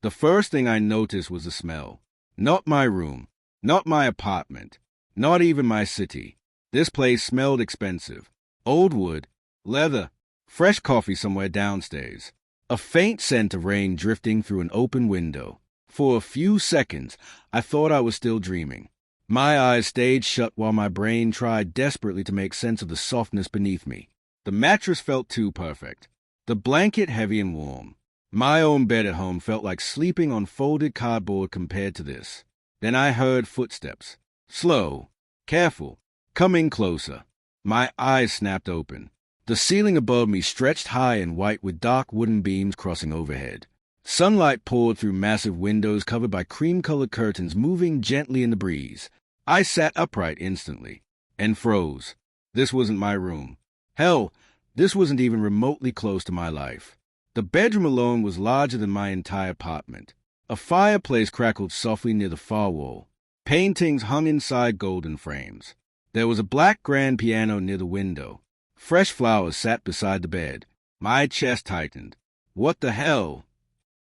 The first thing I noticed was the smell. Not my room, not my apartment, not even my city. This place smelled expensive. Old wood, leather, fresh coffee somewhere downstairs. A faint scent of rain drifting through an open window. For a few seconds, I thought I was still dreaming. My eyes stayed shut while my brain tried desperately to make sense of the softness beneath me. The mattress felt too perfect. The blanket heavy and warm. My own bed at home felt like sleeping on folded cardboard compared to this. Then I heard footsteps. Slow, careful, coming closer. My eyes snapped open. The ceiling above me stretched high and white with dark wooden beams crossing overhead. Sunlight poured through massive windows covered by cream-colored curtains moving gently in the breeze. I sat upright instantly and froze. This wasn't my room. Hell, this wasn't even remotely close to my life. The bedroom alone was larger than my entire apartment. A fireplace crackled softly near the far wall. Paintings hung inside golden frames. There was a black grand piano near the window. Fresh flowers sat beside the bed. My chest tightened. What the hell?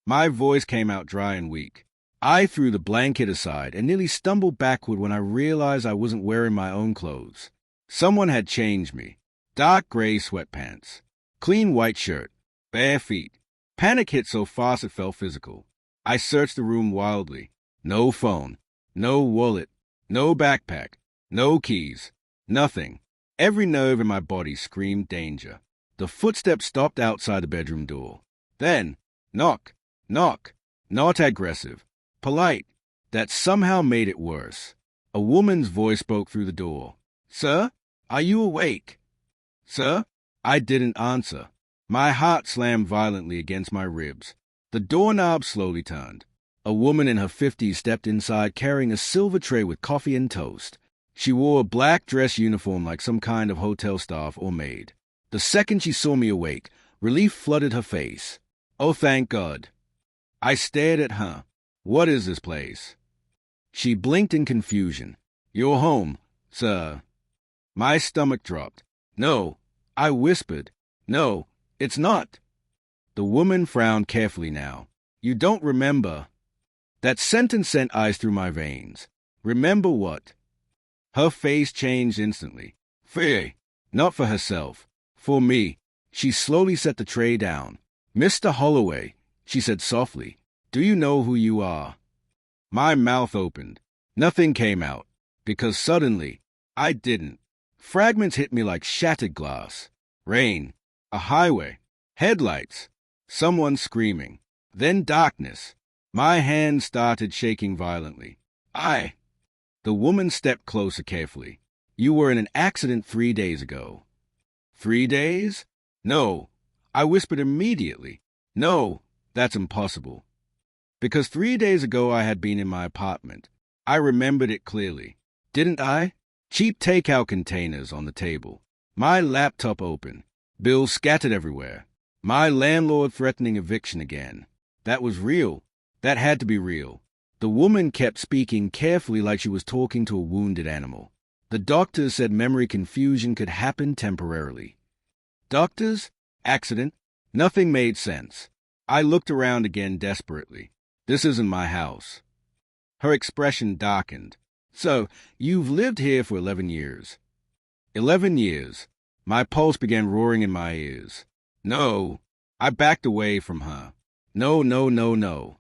My voice came out dry and weak. I threw the blanket aside and nearly stumbled backward when I realized I wasn't wearing my own clothes. Someone had changed me. Dark gray sweatpants, clean white shirt, bare feet. Panic hit so fast it felt physical. I searched the room wildly. No phone, no wallet, no backpack, no keys, nothing. Every nerve in my body screamed danger. The footsteps stopped outside the bedroom door. Then, knock, knock, not aggressive, polite. That somehow made it worse. A woman's voice spoke through the door. "Sir, are you awake?" "Sir?" I didn't answer. My heart slammed violently against my ribs. The doorknob slowly turned. A woman in her 50s stepped inside carrying a silver tray with coffee and toast. She wore a black dress uniform like some kind of hotel staff or maid. The second she saw me awake, relief flooded her face. Oh, thank God. I stared at her. What is this place? She blinked in confusion. "You're home, sir." My stomach dropped. "No," I whispered. "No, it's not." The woman frowned carefully now. "You don't remember." That sentence sent ice through my veins. Remember what? Her face changed instantly. Fear. Not for herself. For me. She slowly set the tray down. "Mr. Holloway," she said softly, "do you know who you are?" My mouth opened. Nothing came out. Because suddenly, I didn't. Fragments hit me like shattered glass. Rain. A highway. Headlights. Someone screaming. Then darkness. My hands started shaking violently. The woman stepped closer carefully. "You were in an accident 3 days ago." 3 days? No. I whispered immediately. "No, that's impossible." Because 3 days ago I had been in my apartment. I remembered it clearly. Didn't I? Cheap takeout containers on the table. My laptop open. Bills scattered everywhere. My landlord threatening eviction again. That was real. That had to be real. The woman kept speaking carefully like she was talking to a wounded animal. The doctors said memory confusion could happen temporarily. Doctors? Accident? Nothing made sense. I looked around again desperately. This isn't my house. Her expression darkened. "So, you've lived here for 11 years. 11 years. My pulse began roaring in my ears. No. I backed away from her. No, no, no, no.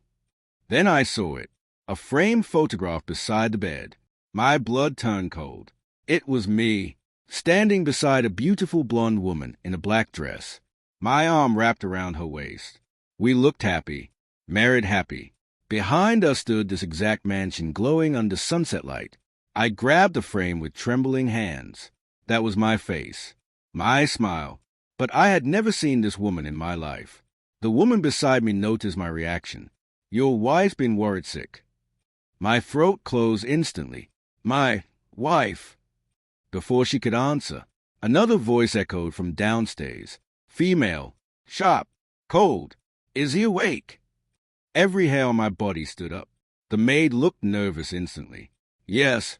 Then I saw it. A framed photograph beside the bed. My blood turned cold. It was me, standing beside a beautiful blonde woman in a black dress. My arm wrapped around her waist. We looked happy, married happy. Behind us stood this exact mansion glowing under sunset light. I grabbed the frame with trembling hands. That was my face, my smile. But I had never seen this woman in my life. The woman beside me noticed my reaction. "Your wife's been worried sick." My throat closed instantly. "My wife." Before she could answer, another voice echoed from downstairs. Female, sharp, cold. "Is he awake?" Every hair on my body stood up. The maid looked nervous instantly. "Yes."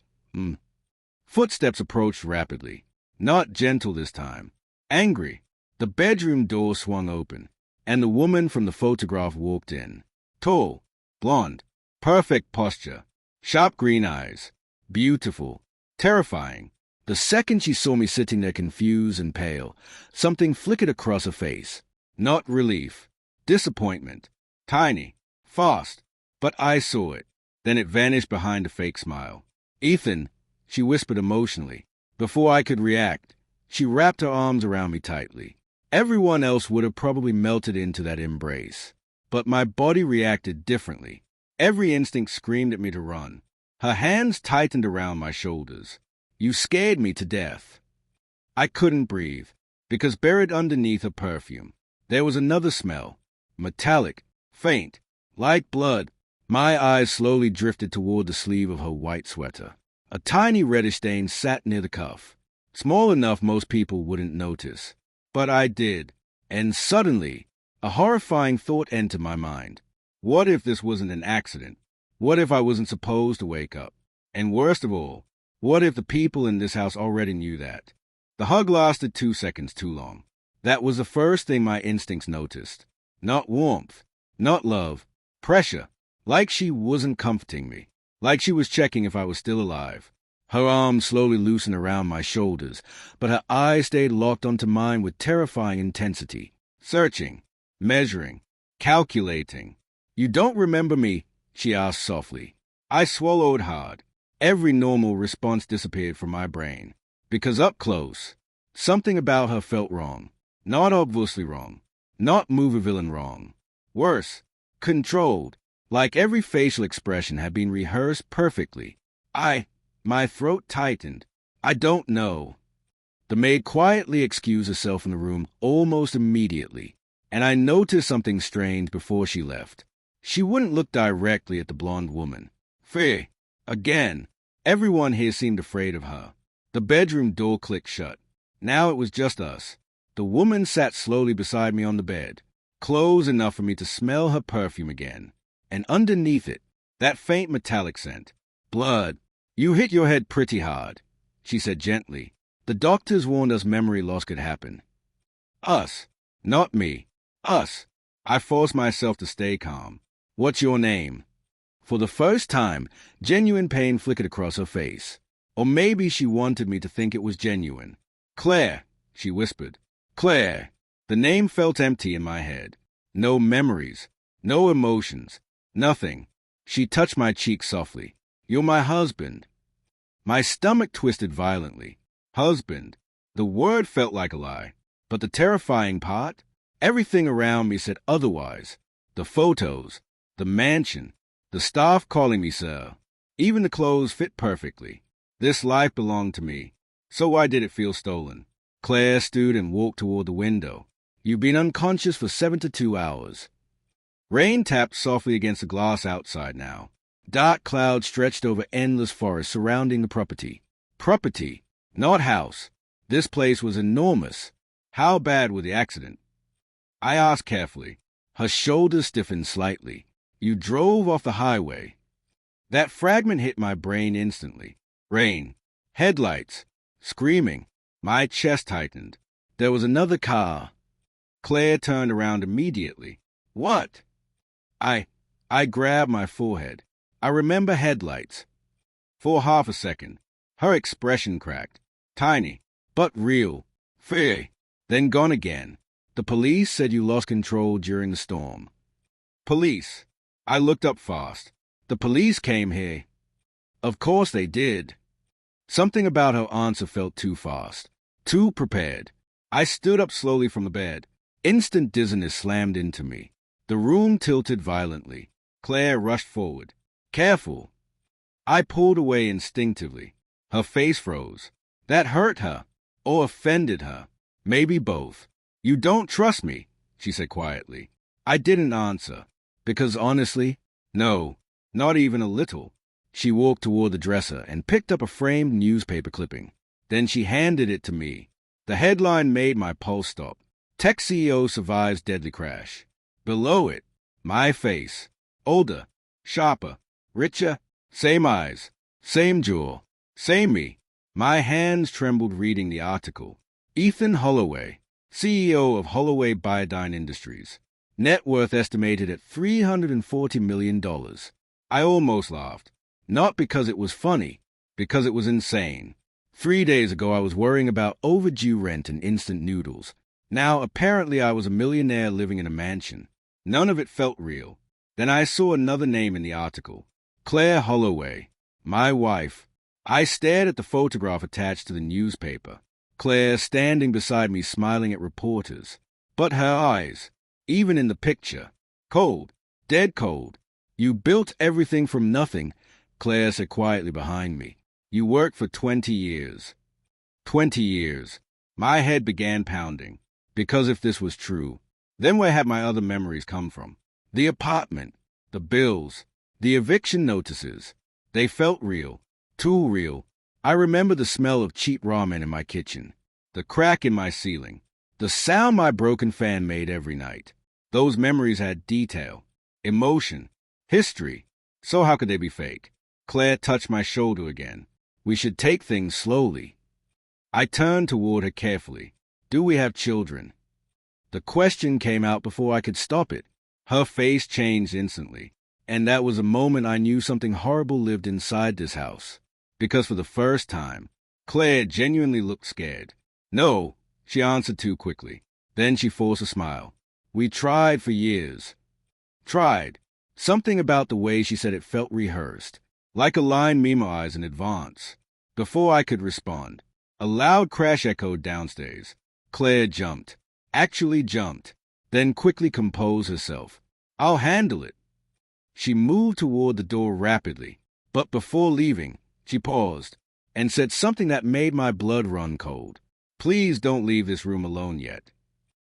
Footsteps approached rapidly. Not gentle this time. Angry. The bedroom door swung open, and the woman from the photograph walked in. Tall, blonde, perfect posture, sharp green eyes, beautiful, terrifying. The second she saw me sitting there confused and pale, something flickered across her face. Not relief, disappointment. Tiny, fast, but I saw it. Then it vanished behind a fake smile. Ethan, she whispered emotionally. Before I could react, she wrapped her arms around me tightly. Everyone else would have probably melted into that embrace. But my body reacted differently. Every instinct screamed at me to run. Her hands tightened around my shoulders. You scared me to death. I couldn't breathe, because buried underneath her perfume, there was another smell, metallic, faint, like blood. My eyes slowly drifted toward the sleeve of her white sweater. A tiny reddish stain sat near the cuff, small enough most people wouldn't notice. But I did, and suddenly, a horrifying thought entered my mind. What if this wasn't an accident? What if I wasn't supposed to wake up? And worst of all, what if the people in this house already knew that? The hug lasted 2 seconds too long. That was the first thing my instincts noticed. Not warmth, not love, pressure, like she wasn't comforting me, like she was checking if I was still alive. Her arms slowly loosened around my shoulders, but her eyes stayed locked onto mine with terrifying intensity, searching, measuring, calculating. You don't remember me? She asked softly. I swallowed hard. Every normal response disappeared from my brain, because up close, something about her felt wrong. Not obviously wrong, not movie villain wrong. Worse, controlled, like every facial expression had been rehearsed perfectly. My throat tightened. I don't know. The maid quietly excused herself from the room almost immediately, and I noticed something strange before she left. She wouldn't look directly at the blonde woman. Fear. Again. Everyone here seemed afraid of her. The bedroom door clicked shut. Now it was just us. The woman sat slowly beside me on the bed, close enough for me to smell her perfume again. And underneath it, that faint metallic scent. Blood. You hit your head pretty hard, she said gently. The doctors warned us memory loss could happen. Us. Not me. Us. I forced myself to stay calm. What's your name? For the first time, genuine pain flickered across her face. Or maybe she wanted me to think it was genuine. Claire, she whispered. Claire. The name felt empty in my head. No memories. No emotions. Nothing. She touched my cheek softly. You're my husband. My stomach twisted violently. Husband. The word felt like a lie. But the terrifying part? Everything around me said otherwise. The photos. The mansion. The staff calling me sir. Even the clothes fit perfectly. This life belonged to me. So why did it feel stolen? Claire stood and walked toward the window. You've been unconscious for 72 hours. Rain tapped softly against the glass outside now. Dark clouds stretched over endless forests surrounding the property. Property, not house. This place was enormous. How bad was the accident? I asked carefully. Her shoulders stiffened slightly. You drove off the highway. That fragment hit my brain instantly. Rain. Headlights. Screaming. My chest tightened. There was another car. Claire turned around immediately. What? I grabbed my forehead. I remember headlights. For half a second, her expression cracked. Tiny, but real. Fear. Then gone again. The police said you lost control during the storm. Police. I looked up fast. The police came here. Of course they did. Something about her answer felt too fast. Too prepared. I stood up slowly from the bed. Instant dizziness slammed into me. The room tilted violently. Claire rushed forward. Careful. I pulled away instinctively. Her face froze. That hurt her. Or offended her. Maybe both. You don't trust me, she said quietly. I didn't answer. Because honestly, no, not even a little. She walked toward the dresser and picked up a framed newspaper clipping. Then she handed it to me. The headline made my pulse stop. Tech CEO survives deadly crash. Below it, my face. Older, sharper, richer, same eyes, same jaw, same me. My hands trembled reading the article. Ethan Holloway, CEO of Holloway Biodine Industries. Net worth estimated at $340 million. I almost laughed. Not because it was funny, because it was insane. 3 days ago I was worrying about overdue rent and instant noodles. Now apparently I was a millionaire living in a mansion. None of it felt real. Then I saw another name in the article. Claire Holloway, my wife. I stared at the photograph attached to the newspaper. Claire standing beside me smiling at reporters. But her eyes, even in the picture, cold, dead cold. You built everything from nothing, Claire said quietly behind me. You worked for 20 years. 20 years. My head began pounding. Because if this was true, then where had my other memories come from? The apartment, the bills, the eviction notices. They felt real, too real. I remember the smell of cheap ramen in my kitchen, the crack in my ceiling, the sound my broken fan made every night. Those memories had detail, emotion, history. So how could they be fake? Claire touched my shoulder again. We should take things slowly. I turned toward her carefully. Do we have children? The question came out before I could stop it. Her face changed instantly, and that was a moment I knew something horrible lived inside this house. Because for the first time, Claire genuinely looked scared. No, she answered too quickly. Then she forced a smile. We tried for years. Tried. Something about the way she said it felt rehearsed, like a line memorized in advance. Before I could respond, a loud crash echoed downstairs. Claire jumped. Actually jumped. Then quickly composed herself. I'll handle it. She moved toward the door rapidly, but before leaving, she paused and said something that made my blood run cold. Please don't leave this room alone yet.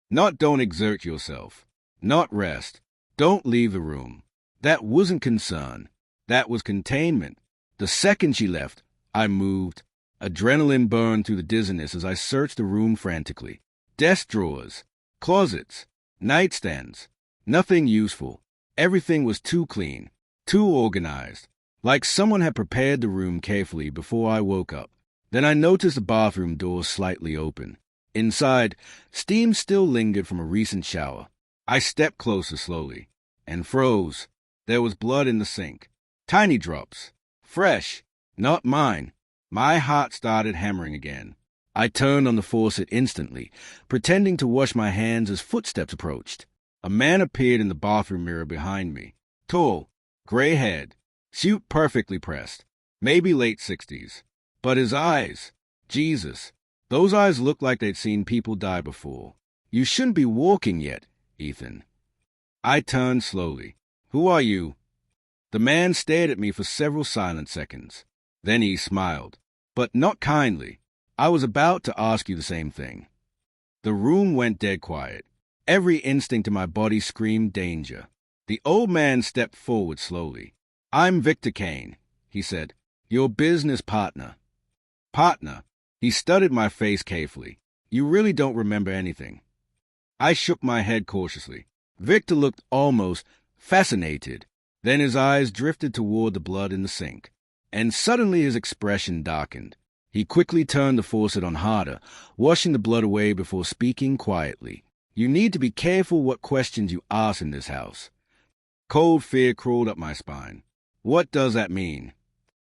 Not don't exert yourself. Not rest. Don't leave the room. That wasn't concern. That was containment. The second she left, I moved. Adrenaline burned through the dizziness as I searched the room frantically. Desk drawers, closets, nightstands. Nothing useful. Everything was too clean, too organized, like someone had prepared the room carefully before I woke up. Then I noticed the bathroom door slightly open. Inside, steam still lingered from a recent shower. I stepped closer slowly and froze. There was blood in the sink. Tiny drops. Fresh. Not mine. My heart started hammering again. I turned on the faucet instantly, pretending to wash my hands as footsteps approached. A man appeared in the bathroom mirror behind me. Tall, gray-haired, suit perfectly pressed, maybe late 60s. But his eyes, Jesus, those eyes looked like they'd seen people die before. You shouldn't be walking yet, Ethan. I turned slowly. Who are you? The man stared at me for several silent seconds. Then he smiled, but not kindly. I was about to ask you the same thing. The room went dead quiet. Every instinct in my body screamed danger. The old man stepped forward slowly. I'm Victor Kane, he said. Your business partner. Partner. He studied my face carefully. You really don't remember anything. I shook my head cautiously. Victor looked almost fascinated. Then his eyes drifted toward the blood in the sink. And suddenly his expression darkened. He quickly turned the faucet on harder, washing the blood away before speaking quietly. You need to be careful what questions you ask in this house. Cold fear crawled up my spine. What does that mean?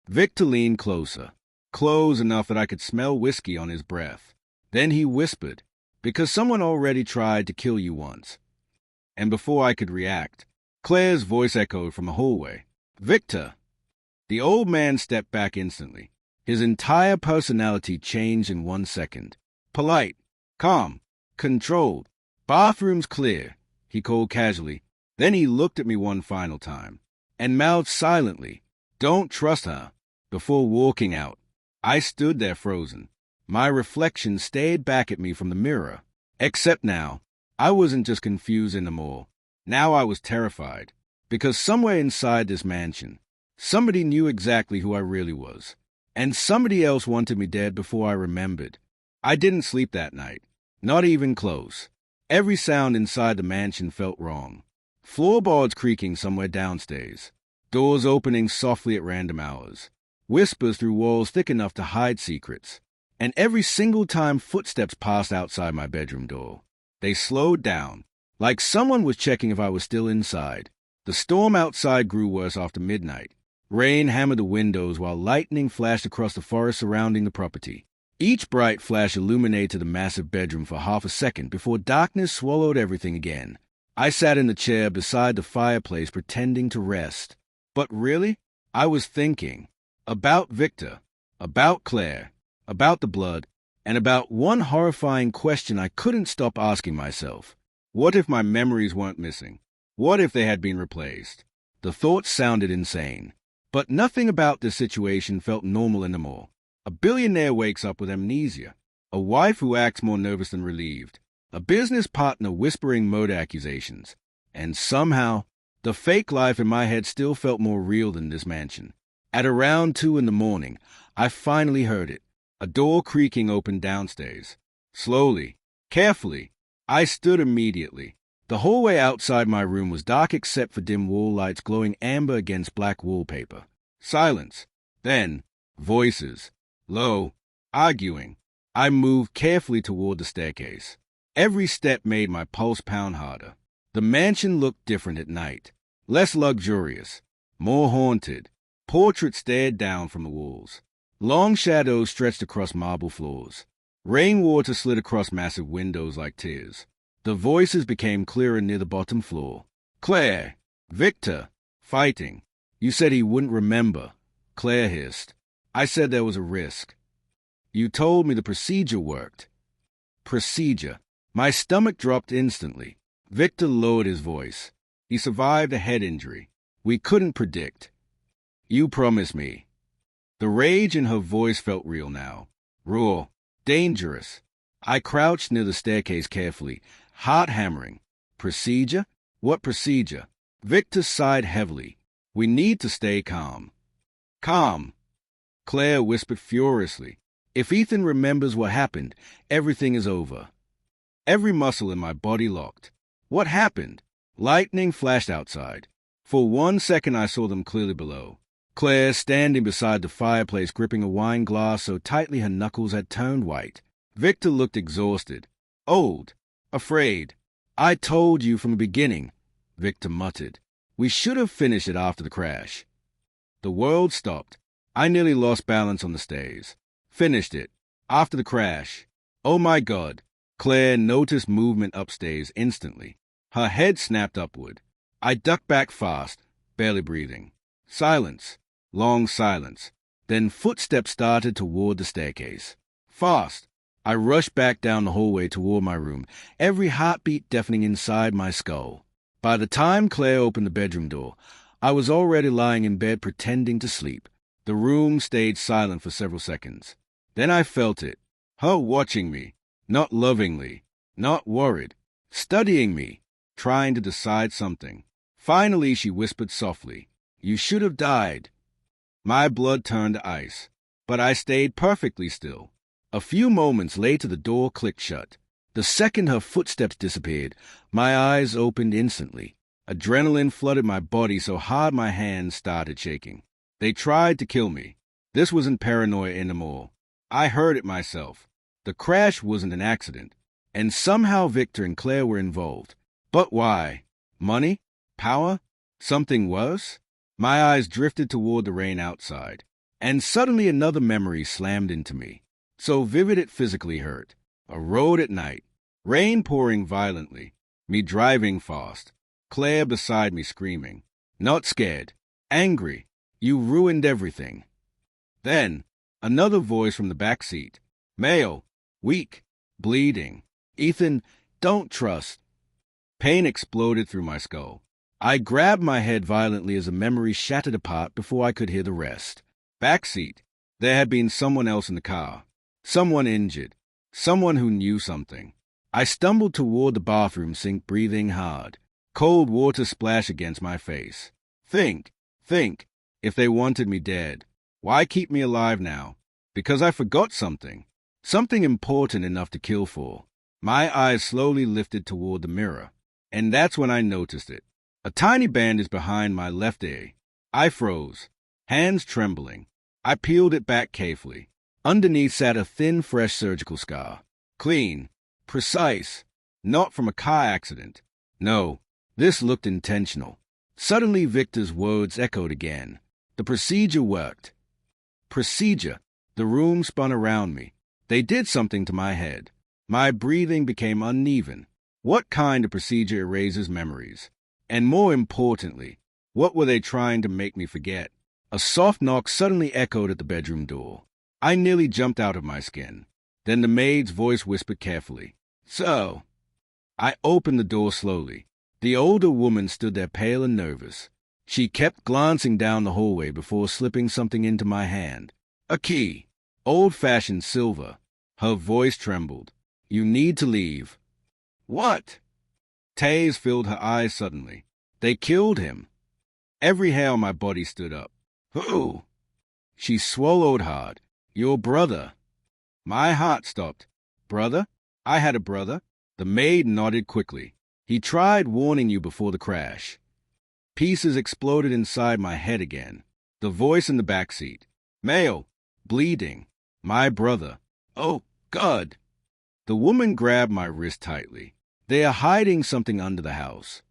Victor leaned closer, close enough that I could smell whiskey on his breath. Then he whispered, because someone already tried to kill you once. And before I could react, Claire's voice echoed from the hallway. Victor! The old man stepped back instantly. His entire personality changed in 1 second. Polite, calm, controlled. Bathroom's clear, he called casually. Then he looked at me one final time and mouthed silently, Don't trust her, before walking out. I stood there frozen. My reflection stared back at me from the mirror. Except now, I wasn't just confused anymore. Now I was terrified, because somewhere inside this mansion, somebody knew exactly who I really was. And somebody else wanted me dead before I remembered. I didn't sleep that night, not even close. Every sound inside the mansion felt wrong. Floorboards creaking somewhere downstairs, doors opening softly at random hours, whispers through walls thick enough to hide secrets. And every single time footsteps passed outside my bedroom door, they slowed down, like someone was checking if I was still inside. The storm outside grew worse after midnight. Rain hammered the windows while lightning flashed across the forest surrounding the property. Each bright flash illuminated the massive bedroom for half a second before darkness swallowed everything again. I sat in the chair beside the fireplace pretending to rest. But really, I was thinking about Victor, about Claire, about the blood, and about one horrifying question I couldn't stop asking myself. What if my memories weren't missing? What if they had been replaced? The thought sounded insane. But nothing about this situation felt normal anymore. A billionaire wakes up with amnesia, a wife who acts more nervous than relieved, a business partner whispering murder accusations, and somehow, the fake life in my head still felt more real than this mansion. At around 2 in the morning, I finally heard it. A door creaking opened downstairs. Slowly, carefully, I stood immediately. The hallway outside my room was dark except for dim wall lights glowing amber against black wallpaper. Silence. Then, voices. Low, arguing. I moved carefully toward the staircase. Every step made my pulse pound harder. The mansion looked different at night. Less luxurious. More haunted. Portraits stared down from the walls. Long shadows stretched across marble floors. Rainwater slid across massive windows like tears. The voices became clearer near the bottom floor. Claire! Victor! Fighting. You said he wouldn't remember. Claire hissed. I said there was a risk. You told me the procedure worked. Procedure. My stomach dropped instantly. Victor lowered his voice. He survived a head injury. We couldn't predict. You promised me. The rage in her voice felt real now. Raw. Dangerous. I crouched near the staircase carefully, heart hammering. Procedure? What procedure? Victor sighed heavily. We need to stay calm. Calm. Claire whispered furiously. If Ethan remembers what happened, everything is over. Every muscle in my body locked. What happened? Lightning flashed outside. For 1 second I saw them clearly below. Claire standing beside the fireplace gripping a wine glass so tightly her knuckles had turned white. Victor looked exhausted. Old. Afraid. I told you from the beginning, Victor muttered. We should have finished it after the crash. The world stopped. I nearly lost balance on the stairs. Finished it. After the crash. Oh my God. Claire noticed movement upstairs instantly. Her head snapped upward. I ducked back fast, barely breathing. Silence. Long silence. Then footsteps started toward the staircase. Fast. I rushed back down the hallway toward my room, every heartbeat deafening inside my skull. By the time Claire opened the bedroom door, I was already lying in bed pretending to sleep. The room stayed silent for several seconds. Then I felt it. Her watching me. Not lovingly. Not worried. Studying me. Trying to decide something. Finally, she whispered softly, You should have died. My blood turned to ice. But I stayed perfectly still. A few moments later, the door clicked shut. The second her footsteps disappeared, my eyes opened instantly. Adrenaline flooded my body so hard my hands started shaking. They tried to kill me. This wasn't paranoia anymore. I heard it myself. The crash wasn't an accident. And somehow Victor and Claire were involved. But why? Money? Power? Something worse? My eyes drifted toward the rain outside. And suddenly another memory slammed into me. So vivid it physically hurt. A road at night. Rain pouring violently. Me driving fast. Claire beside me screaming. Not scared. Angry. You ruined everything. Then, another voice from the back seat. Male. Weak. Bleeding. Ethan, don't trust. Pain exploded through my skull. I grabbed my head violently as a memory shattered apart before I could hear the rest. Back seat. There had been someone else in the car. Someone injured. Someone who knew something. I stumbled toward the bathroom sink, breathing hard. Cold water splashed against my face. Think. If they wanted me dead, why keep me alive now? Because I forgot something. Something important enough to kill for. My eyes slowly lifted toward the mirror. And that's when I noticed it. A tiny bandage behind my left ear. I froze. Hands trembling. I peeled it back carefully. Underneath sat a thin, fresh surgical scar. Clean. Precise. Not from a car accident. No, this looked intentional. Suddenly Victor's words echoed again. The procedure worked. Procedure. The room spun around me. They did something to my head. My breathing became uneven. What kind of procedure erases memories? And more importantly, what were they trying to make me forget? A soft knock suddenly echoed at the bedroom door. I nearly jumped out of my skin. Then the maid's voice whispered carefully, "So." I opened the door slowly. The older woman stood there pale and nervous. She kept glancing down the hallway before slipping something into my hand. A key. Old-fashioned silver. Her voice trembled. "You need to leave." "What?" Tears filled her eyes suddenly. "They killed him." Every hair on my body stood up. "Who?" She swallowed hard. "Your brother." My heart stopped. "Brother? I had a brother." The maid nodded quickly. "He tried warning you before the crash." Pieces exploded inside my head again. The voice in the back seat. "Male. Bleeding. My brother. Oh, God." The woman grabbed my wrist tightly. "They are hiding something under the house."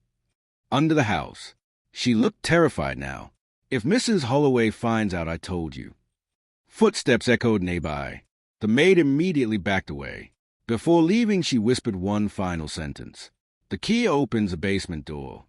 Under the house. She looked terrified now. "If Mrs. Holloway finds out I told you." Footsteps echoed nearby. The maid immediately backed away. Before leaving, she whispered one final sentence. "The key opens a basement door."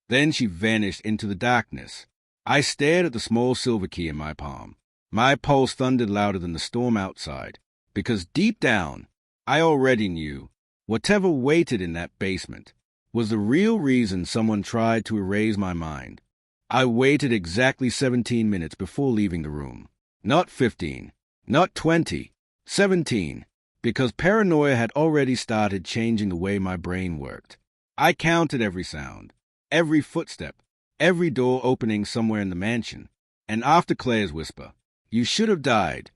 Then she vanished into the darkness. I stared at the small silver key in my palm. My pulse thundered louder than the storm outside, because deep down, I already knew whatever waited in that basement was the real reason someone tried to erase my mind. I waited exactly 17 minutes before leaving the room. Not 15, not 20, 17, because paranoia had already started changing the way my brain worked. I counted every sound, every footstep, every door opening somewhere in the mansion, and after Claire's whisper, "You should have died,"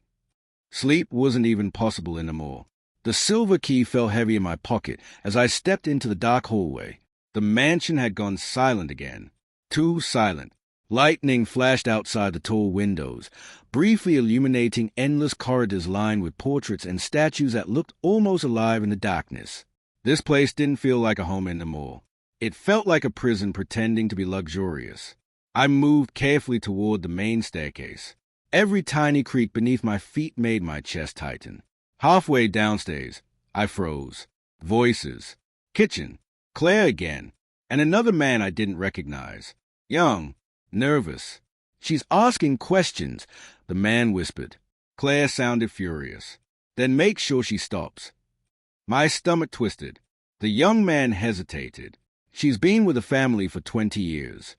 sleep wasn't even possible anymore. The silver key fell heavy in my pocket as I stepped into the dark hallway. The mansion had gone silent again. Too silent. Lightning flashed outside the tall windows, briefly illuminating endless corridors lined with portraits and statues that looked almost alive in the darkness. This place didn't feel like a home anymore. It felt like a prison pretending to be luxurious. I moved carefully toward the main staircase. Every tiny creak beneath my feet made my chest tighten. Halfway downstairs, I froze. Voices. Kitchen. Claire again. And another man I didn't recognize. Young. Nervous. "She's asking questions," the man whispered. Claire sounded furious. "Then make sure she stops." My stomach twisted. The young man hesitated. "She's been with the family for 20 years.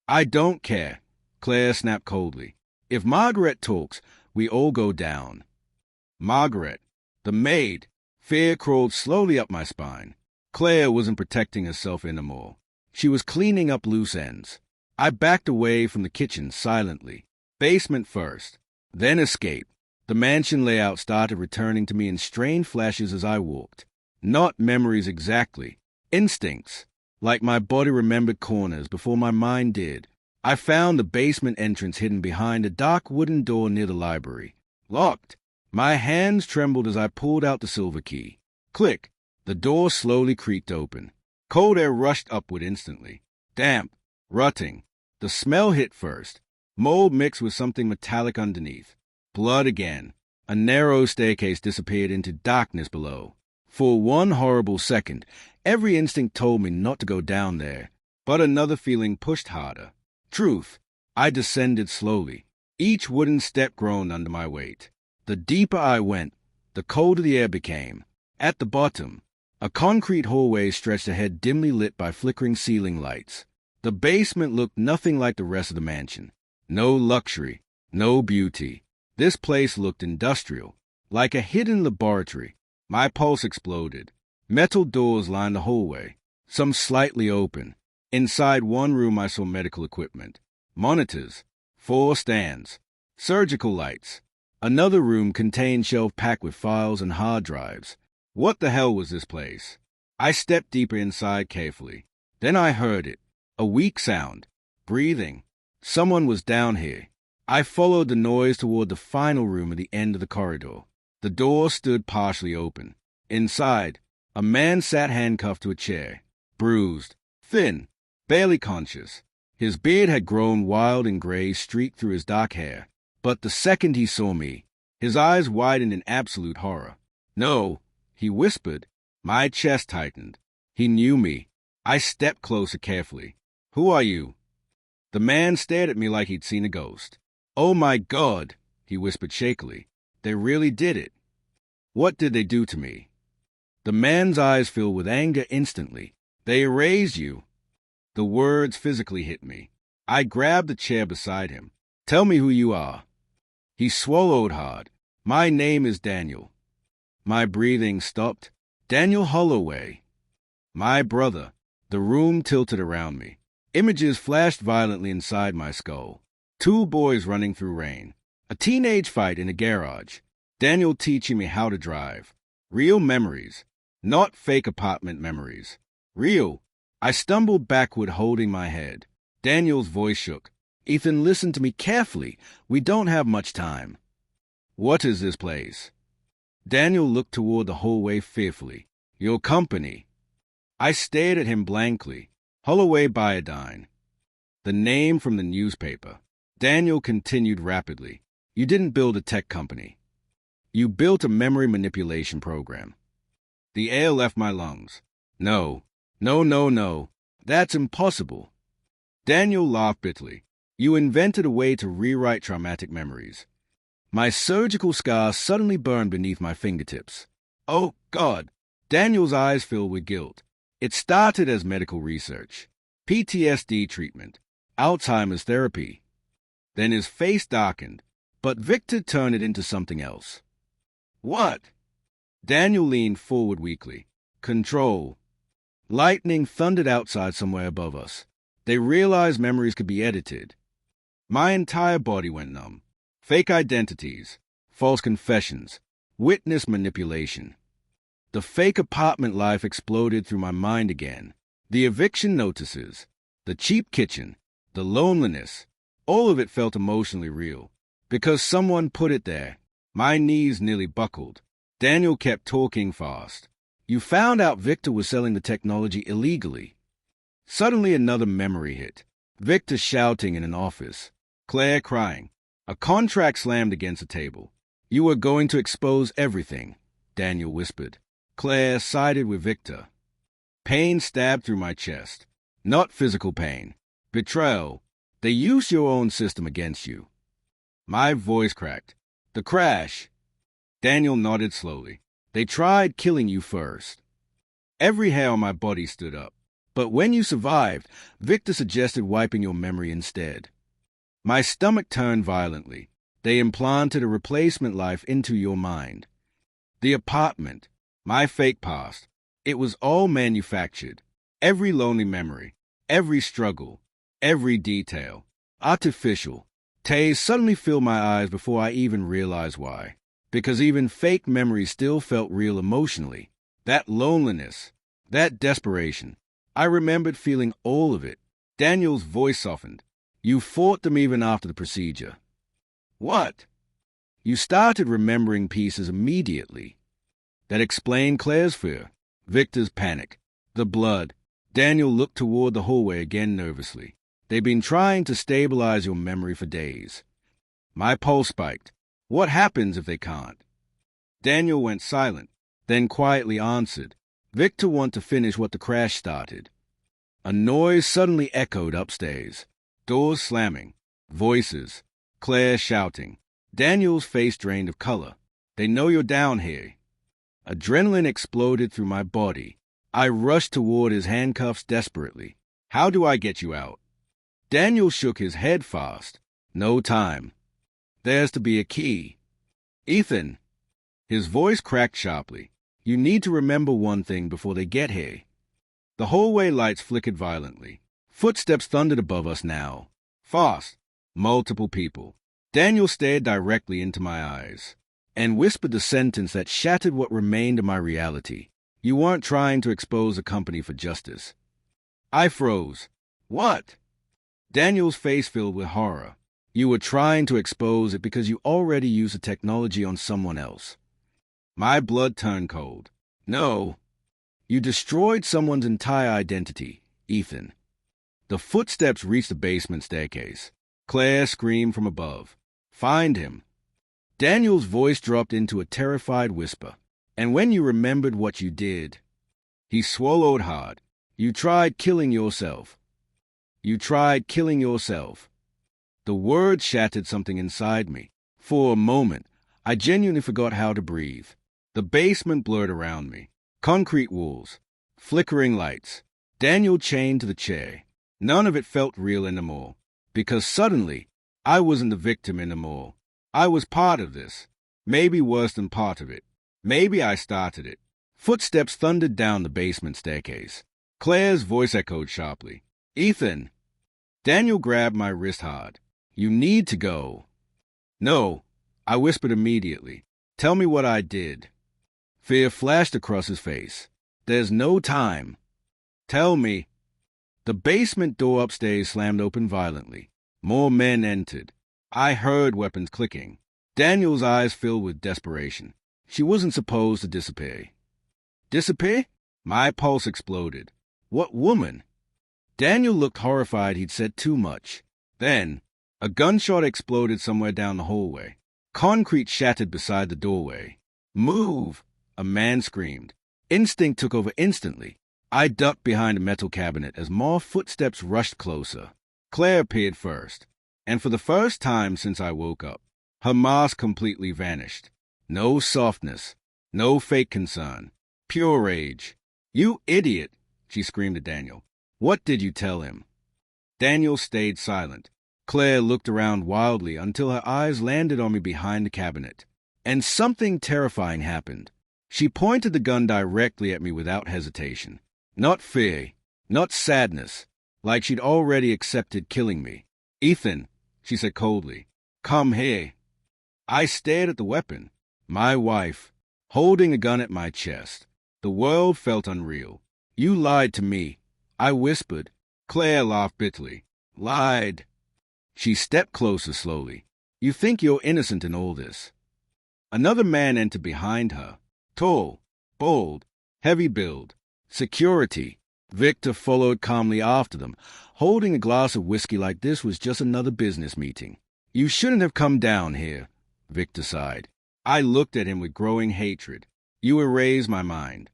"I don't care," Claire snapped coldly. "If Margaret talks, we all go down." Margaret. The maid. Fear crawled slowly up my spine. Claire wasn't protecting herself anymore. She was cleaning up loose ends. I backed away from the kitchen silently. Basement first, then escape. The mansion layout started returning to me in strange flashes as I walked. Not memories exactly. Instincts. Like my body remembered corners before my mind did. I found the basement entrance hidden behind a dark wooden door near the library. Locked. My hands trembled as I pulled out the silver key. Click. The door slowly creaked open. Cold air rushed upward instantly. Damp. Rutting. The smell hit first. Mold mixed with something metallic underneath. Blood again. A narrow staircase disappeared into darkness below. For one horrible second, every instinct told me not to go down there. But another feeling pushed harder. Truth. I descended slowly. Each wooden step groaned under my weight. The deeper I went, the colder the air became. At the bottom, a concrete hallway stretched ahead, dimly lit by flickering ceiling lights. The basement looked nothing like the rest of the mansion. No luxury, no beauty. This place looked industrial, like a hidden laboratory. My pulse exploded. Metal doors lined the hallway, some slightly open. Inside one room I saw medical equipment. Monitors, 4 stands, surgical lights. Another room contained shelves packed with files and hard drives. What the hell was this place? I stepped deeper inside carefully. Then I heard it. A weak sound. Breathing. Someone was down here. I followed the noise toward the final room at the end of the corridor. The door stood partially open. Inside, a man sat handcuffed to a chair. bruised, thin, barely conscious. His beard had grown wild and gray streaked through his dark hair. But the second he saw me, his eyes widened in absolute horror. "No," he whispered. My chest tightened. He knew me. I stepped closer carefully. "Who are you?" The man stared at me like he'd seen a ghost. "Oh my God," he whispered shakily. "They really did it." "What did they do to me?" The man's eyes filled with anger instantly. "They erased you." The words physically hit me. I grabbed the chair beside him. "Tell me who you are." He swallowed hard. "My name is Daniel." My breathing stopped. "Daniel Holloway." "My brother." The room tilted around me. Images flashed violently inside my skull. 2 boys running through rain. A teenage fight in a garage. Daniel teaching me how to drive. Real memories. Not fake apartment memories. Real. I stumbled backward holding my head. Daniel's voice shook. "Ethan, listen to me carefully. We don't have much time." "What is this place?" Daniel looked toward the hallway fearfully. "Your company." I stared at him blankly. Holloway Biodine. The name from the newspaper. Daniel continued rapidly. "You didn't build a tech company. You built a memory manipulation program." The air left my lungs. No. That's impossible." Daniel laughed bitterly. "You invented a way to rewrite traumatic memories." My surgical scar suddenly burned beneath my fingertips. "Oh, God." Daniel's eyes filled with guilt. "It started as medical research. PTSD treatment. Alzheimer's therapy." Then his face darkened. "But Victor turned it into something else." "What?" Daniel leaned forward weakly. "Control." Lightning thundered outside somewhere above us. They realized memories could be edited. My entire body went numb. Fake identities, false confessions, witness manipulation. The fake apartment life exploded through my mind again. The eviction notices, the cheap kitchen, the loneliness, all of it felt emotionally real. Because someone put it there. My knees nearly buckled. Daniel kept talking fast. "You found out Victor was selling the technology illegally." Suddenly another memory hit. Victor shouting in an office. Claire crying. A contract slammed against a table. "You were going to expose everything," Daniel whispered. Claire sided with Victor. Pain stabbed through my chest. Not physical pain. Betrayal. They used your own system against you. My voice cracked. "The crash." Daniel nodded slowly. "They tried killing you first." Every hair on my body stood up. "But when you survived, Victor suggested wiping your memory instead." My stomach turned violently. "They implanted a replacement life into your mind." The apartment. My fake past. It was all manufactured. Every lonely memory. Every struggle. Every detail. Artificial. Tears suddenly filled my eyes before I even realized why. Because even fake memories still felt real emotionally. That loneliness. That desperation. I remembered feeling all of it. Daniel's voice softened. "You fought them even after the procedure." "What?" "You started remembering pieces immediately." That explained Claire's fear, Victor's panic, the blood. Daniel looked toward the hallway again nervously. "They've been trying to stabilize your memory for days." My pulse spiked. "What happens if they can't?" Daniel went silent, then quietly answered. "Victor wanted to finish what the crash started." A noise suddenly echoed upstairs. Doors slamming. Voices. Claire shouting. Daniel's face drained of color. "They know you're down here." Adrenaline exploded through my body. I rushed toward his handcuffs desperately. "How do I get you out?" Daniel shook his head fast. "No time. There's to be a key." "Ethan." His voice cracked sharply. "You need to remember one thing before they get here." The hallway lights flickered violently. Footsteps thundered above us now. Fast. Multiple people. Daniel stared directly into my eyes and whispered the sentence that shattered what remained of my reality. "You weren't trying to expose a company for justice." I froze. "What?" Daniel's face filled with horror. "You were trying to expose it because you already used the technology on someone else." My blood turned cold. "No." You destroyed someone's entire identity, Ethan. The footsteps reached the basement staircase. Claire screamed from above. Find him. Daniel's voice dropped into a terrified whisper. And when you remembered what you did, he swallowed hard. You tried killing yourself. You tried killing yourself. The words shattered something inside me. For a moment, I genuinely forgot how to breathe. The basement blurred around me. Concrete walls. Flickering lights. Daniel chained to the chair. None of it felt real anymore. Because suddenly, I wasn't the victim anymore. I was part of this. Maybe worse than part of it. Maybe I started it. Footsteps thundered down the basement staircase. Claire's voice echoed sharply. Ethan! Daniel grabbed my wrist hard. You need to go. No, I whispered immediately. Tell me what I did. Fear flashed across his face. There's no time. Tell me. The basement door upstairs slammed open violently. More men entered. I heard weapons clicking. Daniel's eyes filled with desperation. She wasn't supposed to disappear. Disappear? My pulse exploded. What woman? Daniel looked horrified he'd said too much. Then, a gunshot exploded somewhere down the hallway. Concrete shattered beside the doorway. Move! A man screamed. Instinct took over instantly. I ducked behind a metal cabinet as more footsteps rushed closer. Claire appeared first, and for the first time since I woke up, her mask completely vanished. No softness, no fake concern, pure rage. You idiot, she screamed at Daniel. What did you tell him? Daniel stayed silent. Claire looked around wildly until her eyes landed on me behind the cabinet. And something terrifying happened. She pointed the gun directly at me without hesitation. Not fear, not sadness, like she'd already accepted killing me. Ethan, she said coldly, come here. I stared at the weapon, my wife, holding a gun at my chest. The world felt unreal. You lied to me, I whispered. Claire laughed bitterly. Lied. She stepped closer slowly. You think you're innocent in all this. Another man entered behind her. Tall, bold, heavy build. Security. Victor followed calmly after them. Holding a glass of whiskey like this was just another business meeting. You shouldn't have come down here, Victor sighed. I looked at him with growing hatred. You erased my mind.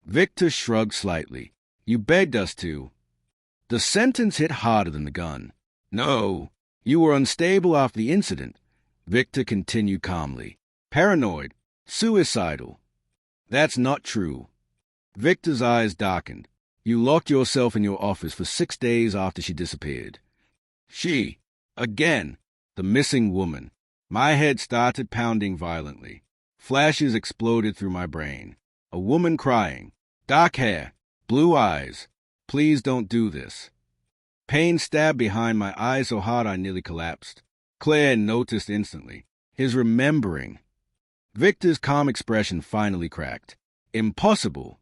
Victor shrugged slightly. You begged us to. The sentence hit harder than the gun. No, you were unstable after the incident, Victor continued calmly. Paranoid, suicidal. That's not true. Victor's eyes darkened. You locked yourself in your office for 6 days after she disappeared. She, again, the missing woman. My head started pounding violently. Flashes exploded through my brain. A woman crying. Dark hair, blue eyes. Please don't do this. Pain stabbed behind my eyes so hard I nearly collapsed. Claire noticed instantly. His remembering. Victor's calm expression finally cracked. Impossible.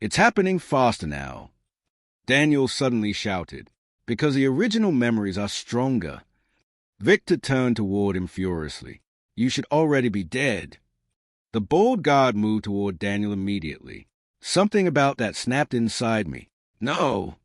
It's happening faster now. Daniel suddenly shouted, because the original memories are stronger. Victor turned toward him furiously. You should already be dead. The bold guard moved toward Daniel immediately. Something about that snapped inside me. No.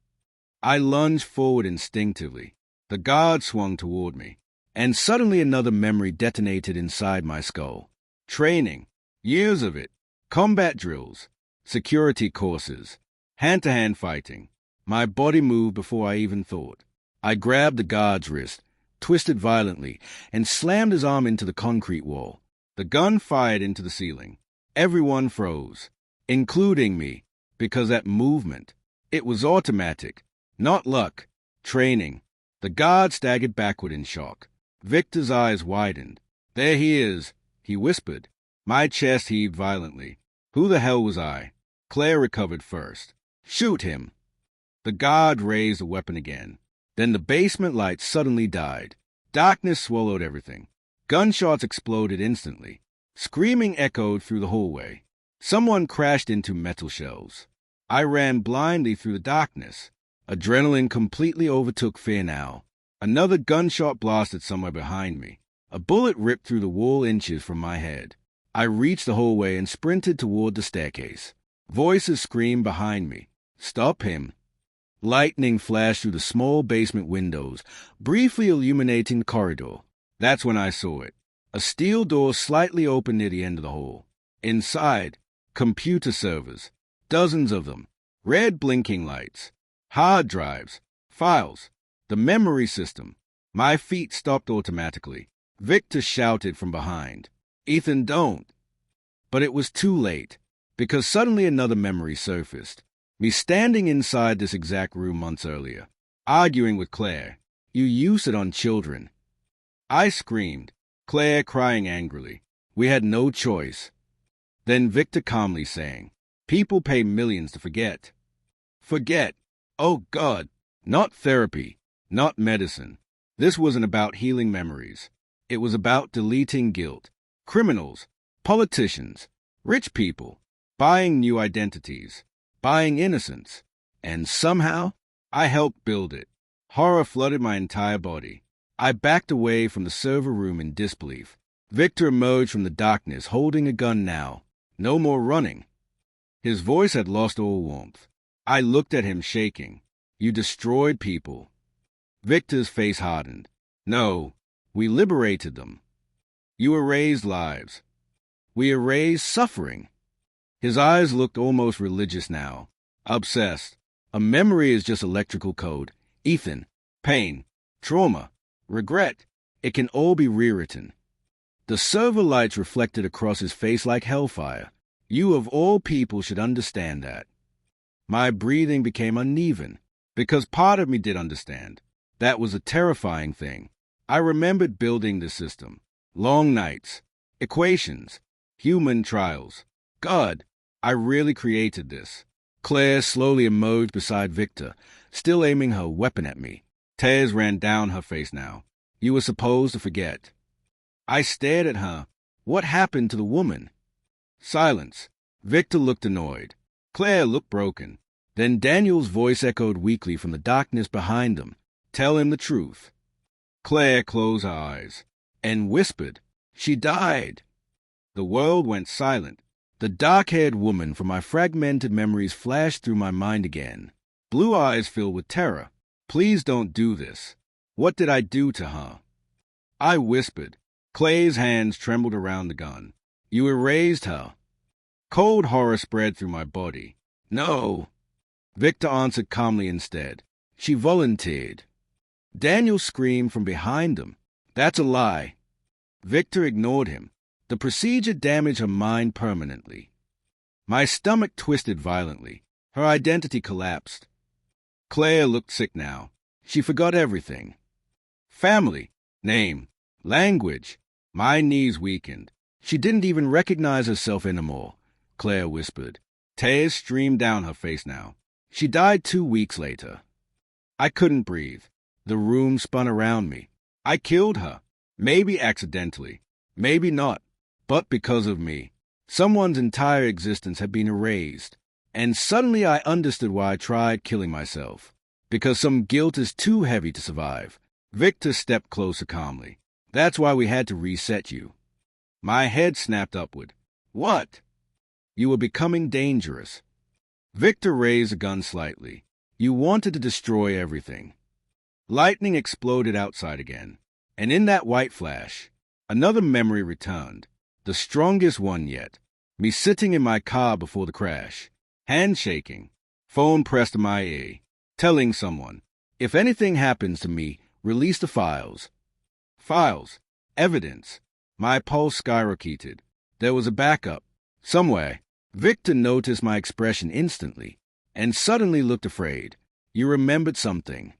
I lunged forward instinctively. The guard swung toward me, and suddenly another memory detonated inside my skull. Training. Years of it. Combat drills. Security courses. Hand-to-hand fighting. My body moved before I even thought. I grabbed the guard's wrist, twisted violently, and slammed his arm into the concrete wall. The gun fired into the ceiling. Everyone froze, including me, because that movement, it was automatic, not luck, training. The guard staggered backward in shock. Victor's eyes widened. There he is, he whispered. My chest heaved violently. Who the hell was I? Claire recovered first. Shoot him. The guard raised the weapon again. Then the basement lights suddenly died. Darkness swallowed everything. Gunshots exploded instantly. Screaming echoed through the hallway. Someone crashed into metal shelves. I ran blindly through the darkness. Adrenaline completely overtook fear now. Another gunshot blasted somewhere behind me. A bullet ripped through the wall inches from my head. I reached the hallway and sprinted toward the staircase. Voices screamed behind me. Stop him. Lightning flashed through the small basement windows, briefly illuminating the corridor. That's when I saw it. A steel door slightly open near the end of the hall. Inside, computer servers. Dozens of them. Red blinking lights. Hard drives. Files. The memory system. My feet stopped automatically. Victor shouted from behind. Ethan, don't. But it was too late, because suddenly another memory surfaced. Me standing inside this exact room months earlier, arguing with Claire. You use it on children. I screamed, Claire crying angrily. We had no choice. Then Victor calmly saying, people pay millions to forget. Forget. Oh God. Not therapy. Not medicine. This wasn't about healing memories. It was about deleting guilt. Criminals. Politicians. Rich people. Buying new identities. Buying innocence. And somehow, I helped build it. Horror flooded my entire body. I backed away from the server room in disbelief. Victor emerged from the darkness, holding a gun now. No more running. His voice had lost all warmth. I looked at him shaking. You destroyed people. Victor's face hardened. No, we liberated them. You erased lives. We erased suffering. His eyes looked almost religious now. Obsessed. A memory is just electrical code. Ethan. Pain. Trauma. Regret. It can all be rewritten. The server lights reflected across his face like hellfire. You of all people should understand that. My breathing became uneven, because part of me did understand. That was a terrifying thing. I remembered building the system. Long nights. Equations. Human trials. God, I really created this. Claire slowly emerged beside Victor, still aiming her weapon at me. Tears ran down her face now. You were supposed to forget. I stared at her. What happened to the woman? Silence. Victor looked annoyed. Claire looked broken. Then Daniel's voice echoed weakly from the darkness behind them. Tell him the truth. Claire closed her eyes and whispered, She died. The world went silent. The dark-haired woman from my fragmented memories flashed through my mind again. Blue eyes filled with terror. Please don't do this. What did I do to her? I whispered. Clay's hands trembled around the gun. You erased her. Cold horror spread through my body. No. Victor answered calmly instead. She volunteered. Daniel screamed from behind them. That's a lie. Victor ignored him. The procedure damaged her mind permanently. My stomach twisted violently. Her identity collapsed. Claire looked sick now. She forgot everything. Family, name, language. My knees weakened. She didn't even recognize herself anymore, Claire whispered. Tears streamed down her face now. She died 2 weeks later. I couldn't breathe. The room spun around me. I killed her. Maybe accidentally. Maybe not. But because of me. Someone's entire existence had been erased. And suddenly I understood why I tried killing myself. Because some guilt is too heavy to survive. Victor stepped closer calmly. That's why we had to reset you. My head snapped upward. What? You were becoming dangerous. Victor raised the gun slightly. You wanted to destroy everything. Lightning exploded outside again. And in that white flash, another memory returned. The strongest one yet. Me sitting in my car before the crash. Hand shaking. Phone pressed to my ear. Telling someone, if anything happens to me, release the files. Files. Evidence. My pulse skyrocketed. There was a backup. Somewhere. Victor noticed my expression instantly, and suddenly looked afraid. You remembered something.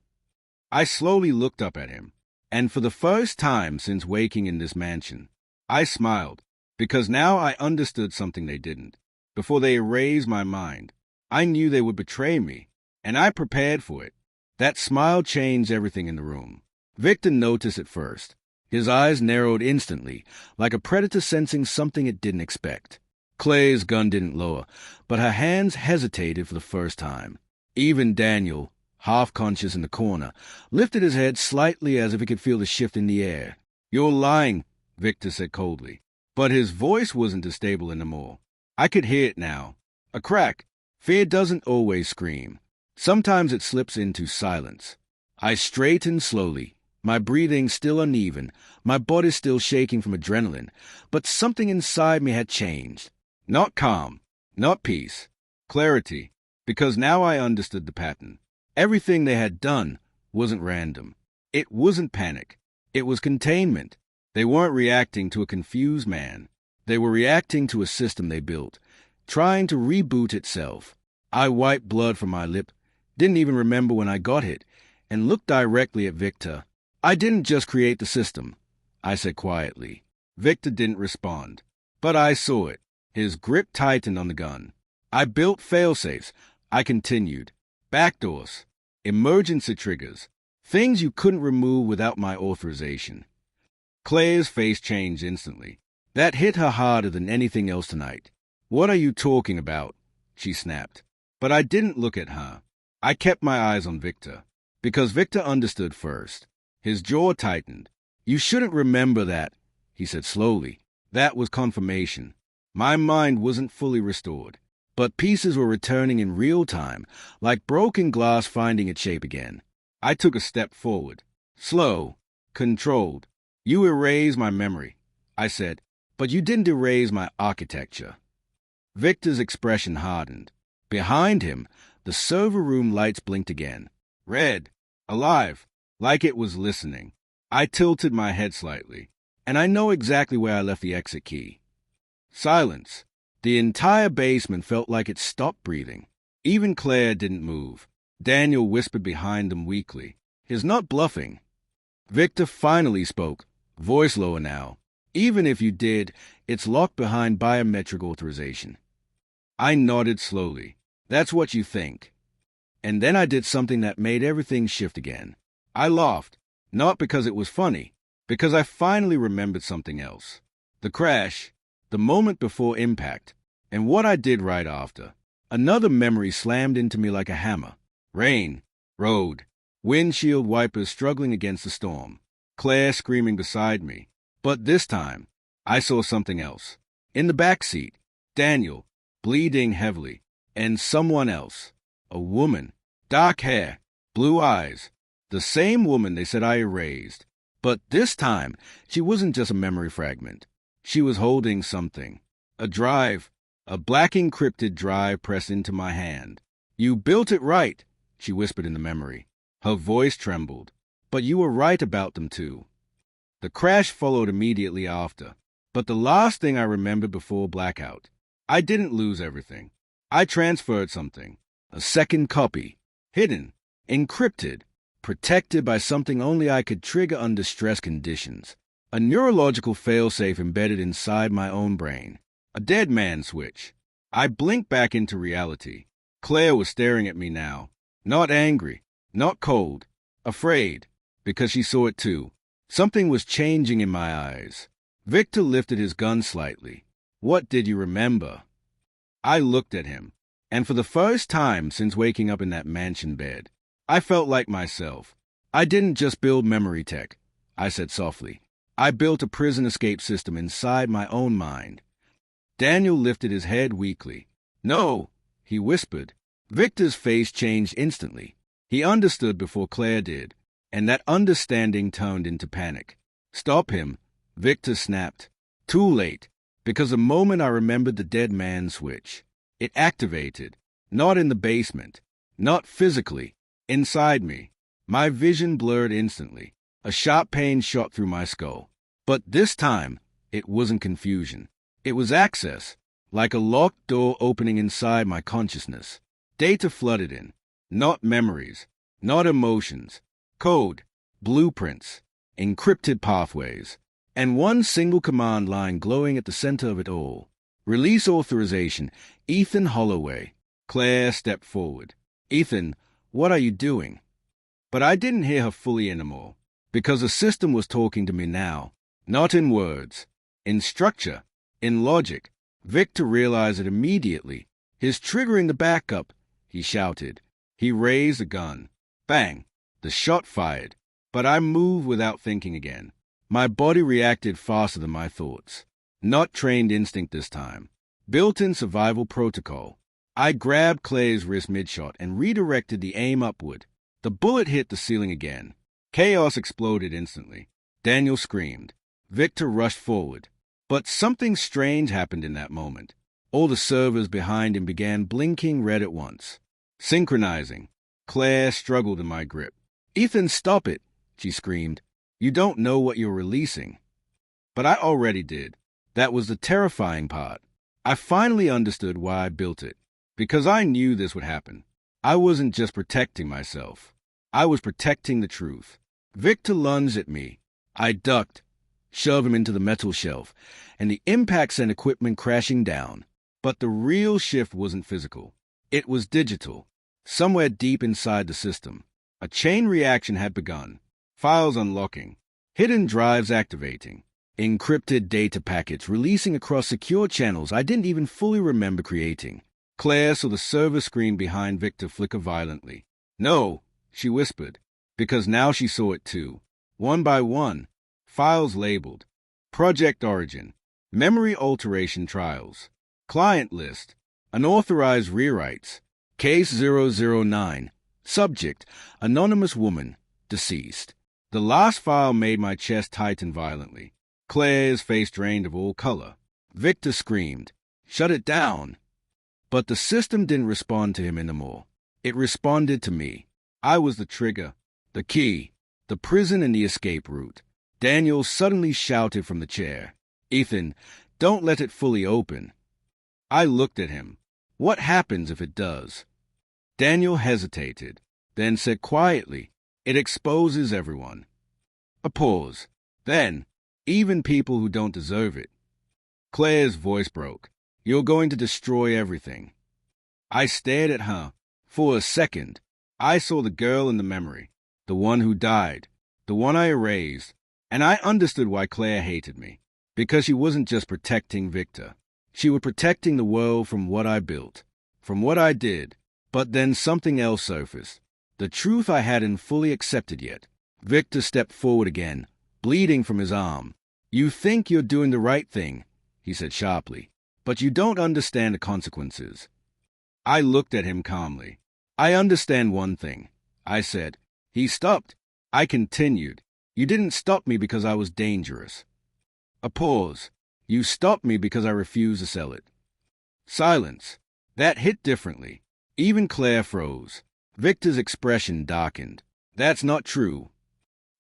I slowly looked up at him, and for the first time since waking in this mansion, I smiled, because now I understood something they didn't. Before they erased my mind, I knew they would betray me, and I prepared for it. That smile changed everything in the room. Victor noticed it first. His eyes narrowed instantly, like a predator sensing something it didn't expect. Clay's gun didn't lower, but her hands hesitated for the first time. Even Daniel, half-conscious in the corner, lifted his head slightly as if he could feel the shift in the air. You're lying, Victor said coldly. But his voice wasn't as stable anymore. I could hear it now. A crack. Fear doesn't always scream. Sometimes it slips into silence. I straightened slowly, my breathing still uneven, my body still shaking from adrenaline, but something inside me had changed. Not calm, not peace, clarity, because now I understood the pattern. Everything they had done wasn't random. It wasn't panic. It was containment. They weren't reacting to a confused man. They were reacting to a system they built, trying to reboot itself. I wiped blood from my lip, didn't even remember when I got hit, and looked directly at Victor. I didn't just create the system, I said quietly. Victor didn't respond, but I saw it. His grip tightened on the gun. I built failsafes. I continued. Backdoors, emergency triggers, things you couldn't remove without my authorization. Claire's face changed instantly. That hit her harder than anything else tonight. What are you talking about? She snapped. But I didn't look at her. I kept my eyes on Victor, because Victor understood first. His jaw tightened. You shouldn't remember that, he said slowly. That was confirmation. My mind wasn't fully restored, but pieces were returning in real time, like broken glass finding its shape again. I took a step forward. Slow, controlled. You erased my memory, I said, but you didn't erase my architecture. Victor's expression hardened. Behind him, the server room lights blinked again. Red, alive, like it was listening. I tilted my head slightly, and I know exactly where I left the exit key. Silence. The entire basement felt like it stopped breathing. Even Claire didn't move. Daniel whispered behind them weakly. He's not bluffing. Victor finally spoke, voice lower now. Even if you did, it's locked behind biometric authorization. I nodded slowly. That's what you think. And then I did something that made everything shift again. I laughed, not because it was funny, because I finally remembered something else. The crash, the moment before impact, and what I did right after. Another memory slammed into me like a hammer. Rain, road, windshield wipers struggling against the storm, Claire screaming beside me. But this time, I saw something else. In the back seat, Daniel, bleeding heavily, and someone else. A woman, dark hair, blue eyes. The same woman they said I erased. But this time, she wasn't just a memory fragment. She was holding something. A drive, a black encrypted drive pressed into my hand. You built it right, she whispered in the memory. Her voice trembled. But you were right about them too. The crash followed immediately after. But the last thing I remembered before blackout. I didn't lose everything. I transferred something. A second copy. Hidden. Encrypted. Protected by something only I could trigger under stress conditions. A neurological failsafe embedded inside my own brain. A dead man switch. I blinked back into reality. Claire was staring at me now. Not angry. Not cold. Afraid. Because she saw it too. Something was changing in my eyes. Victor lifted his gun slightly. What did you remember? I looked at him, and for the first time since waking up in that mansion bed, I felt like myself. I didn't just build memory tech, I said softly. I built a prison escape system inside my own mind. Daniel lifted his head weakly. No, he whispered. Victor's face changed instantly. He understood before Claire did, and that understanding turned into panic. Stop him, Victor snapped. Too late, because the moment I remembered the dead man switch, it activated, not in the basement, not physically, inside me. My vision blurred instantly. A sharp pain shot through my skull. But this time, it wasn't confusion. It was access, like a locked door opening inside my consciousness. Data flooded in, not memories, not emotions. Code, blueprints, encrypted pathways, and one single command line glowing at the center of it all. Release authorization, Ethan Holloway. Claire stepped forward. Ethan, what are you doing? But I didn't hear her fully anymore, because the system was talking to me now, not in words, in structure, in logic. Victor realized it immediately. He's triggering the backup, he shouted. He raised the gun. Bang! The shot fired, but I moved without thinking again. My body reacted faster than my thoughts. Not trained instinct this time. Built-in survival protocol. I grabbed Claire's wrist mid-shot and redirected the aim upward. The bullet hit the ceiling again. Chaos exploded instantly. Daniel screamed. Victor rushed forward. But something strange happened in that moment. All the servers behind him began blinking red at once. Synchronizing. Claire struggled in my grip. "Ethan, stop it," she screamed. "You don't know what you're releasing." But I already did. That was the terrifying part. I finally understood why I built it. Because I knew this would happen. I wasn't just protecting myself. I was protecting the truth. Victor lunged at me. I ducked, shoved him into the metal shelf, and the impact sent equipment crashing down. But the real shift wasn't physical. It was digital. Somewhere deep inside the system, a chain reaction had begun. Files unlocking, hidden drives activating, encrypted data packets releasing across secure channels I didn't even fully remember creating. Claire saw the server screen behind Victor flicker violently. "No," she whispered, because now she saw it too. One by one, files labeled. Project Origin, Memory Alteration Trials, Client List, Unauthorized Rewrites, Case 009, Subject, Anonymous Woman, Deceased. The last file made my chest tighten violently. Claire's face drained of all color. Victor screamed, "Shut it down!" But the system didn't respond to him anymore. It responded to me. I was the trigger, the key, the prison and the escape route. Daniel suddenly shouted from the chair, "Ethan, don't let it fully open." I looked at him. "What happens if it does?" Daniel hesitated, then said quietly, "It exposes everyone." A pause. Then, "Even people who don't deserve it." Claire's voice broke. "You're going to destroy everything." I stared at her. For a second, I saw the girl in the memory, the one who died, the one I erased, and I understood why Claire hated me. Because she wasn't just protecting Victor. She was protecting the world from what I built, from what I did. But then something else surfaced. The truth I hadn't fully accepted yet. Victor stepped forward again, bleeding from his arm. "You think you're doing the right thing," he said sharply, "but you don't understand the consequences." I looked at him calmly. "I understand one thing," I said. He stopped. I continued. "You didn't stop me because I was dangerous." A pause. "You stopped me because I refused to sell it." Silence. That hit differently. Even Claire froze. Victor's expression darkened. "That's not true."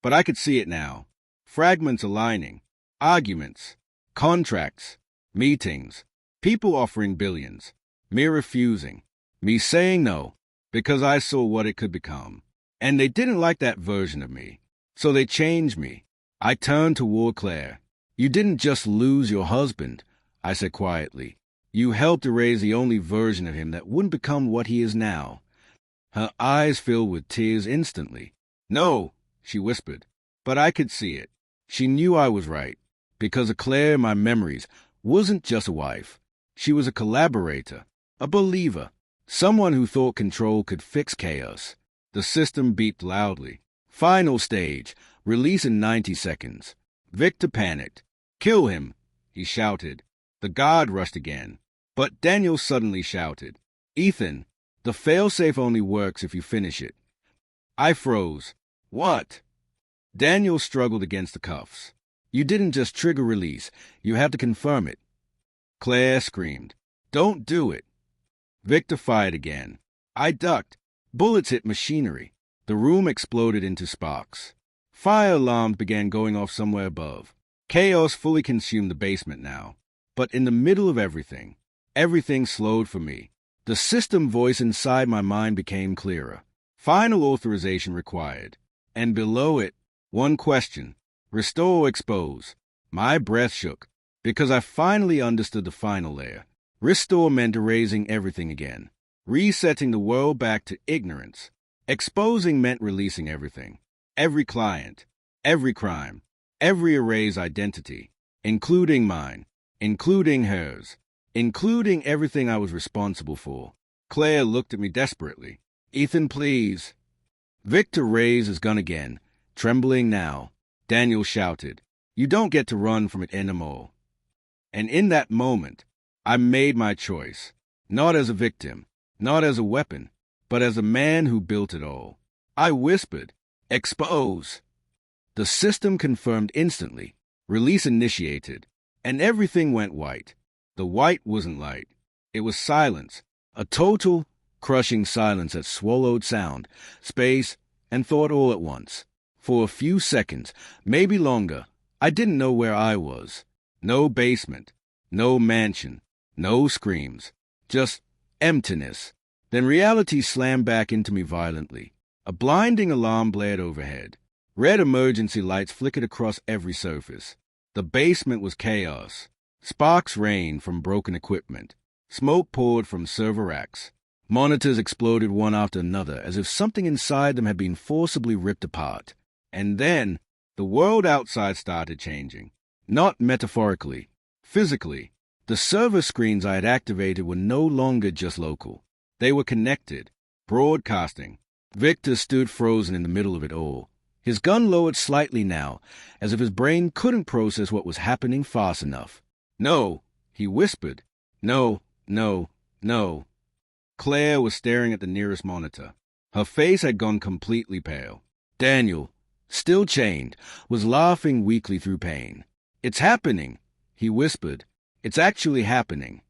But I could see it now. Fragments aligning. Arguments. Contracts. Meetings. People offering billions. Me refusing. Me saying no. Because I saw what it could become. And they didn't like that version of me. So they changed me. I turned toward Claire. "You didn't just lose your husband," I said quietly. "You helped erase the only version of him that wouldn't become what he is now." Her eyes filled with tears instantly. "No," she whispered. But I could see it. She knew I was right. Because Claire in my memories wasn't just a wife. She was a collaborator, a believer, someone who thought control could fix chaos. The system beeped loudly. Final stage, release in 90 seconds. Victor panicked. "Kill him," he shouted. The guard rushed again. But Daniel suddenly shouted, "Ethan, the failsafe only works if you finish it." I froze. "What?" Daniel struggled against the cuffs. "You didn't just trigger release. You have to confirm it." Claire screamed, "Don't do it." Victor fired again. I ducked. Bullets hit machinery. The room exploded into sparks. Fire alarms began going off somewhere above. Chaos fully consumed the basement now. But in the middle of everything slowed for me. The system voice inside my mind became clearer. Final authorization required. And below it, one question: restore or expose? My breath shook, because I finally understood the final layer. Restore meant erasing everything again, resetting the world back to ignorance. Exposing meant releasing everything. Every client, every crime, every erased identity, including mine, including hers, including everything I was responsible for. Claire looked at me desperately. "Ethan, please." Victor raised his gun again, trembling now. Daniel shouted, "You don't get to run from it anymore." And in that moment, I made my choice. Not as a victim, not as a weapon, but as a man who built it all. I whispered, "Expose!" The system confirmed instantly, release initiated, and everything went white. The white wasn't light. It was silence, a total, crushing silence that swallowed sound, space, and thought all at once. For a few seconds, maybe longer, I didn't know where I was. No basement, no mansion, no screams, just emptiness. Then reality slammed back into me violently. A blinding alarm blared overhead. Red emergency lights flickered across every surface. The basement was chaos. Sparks rained from broken equipment. Smoke poured from server racks. Monitors exploded one after another as if something inside them had been forcibly ripped apart. And then, the world outside started changing. Not metaphorically, physically. The server screens I had activated were no longer just local. They were connected, broadcasting. Victor stood frozen in the middle of it all. His gun lowered slightly now, as if his brain couldn't process what was happening fast enough. "No," he whispered. "No, no, no." Claire was staring at the nearest monitor. Her face had gone completely pale. Daniel, still chained, was laughing weakly through pain. "It's happening," he whispered. "It's actually happening."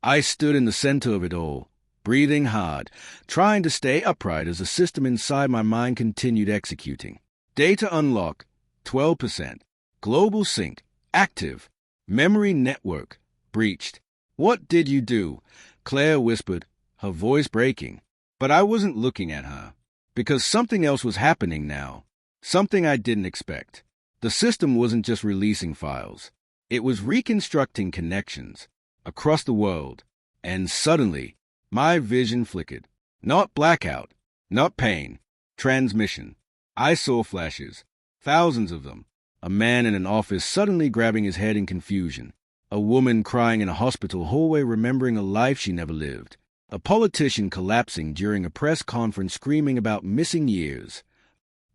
I stood in the center of it all, breathing hard, trying to stay upright as the system inside my mind continued executing. Data unlock, 12%. Global sync, active. Memory network, breached. "What did you do?" Claire whispered, her voice breaking. But I wasn't looking at her, because something else was happening now. Something I didn't expect. The system wasn't just releasing files. It was reconstructing connections across the world. And suddenly, my vision flickered. Not blackout, not pain, transmission. I saw flashes, thousands of them. A man in an office suddenly grabbing his head in confusion. A woman crying in a hospital hallway remembering a life she never lived. A politician collapsing during a press conference screaming about missing years.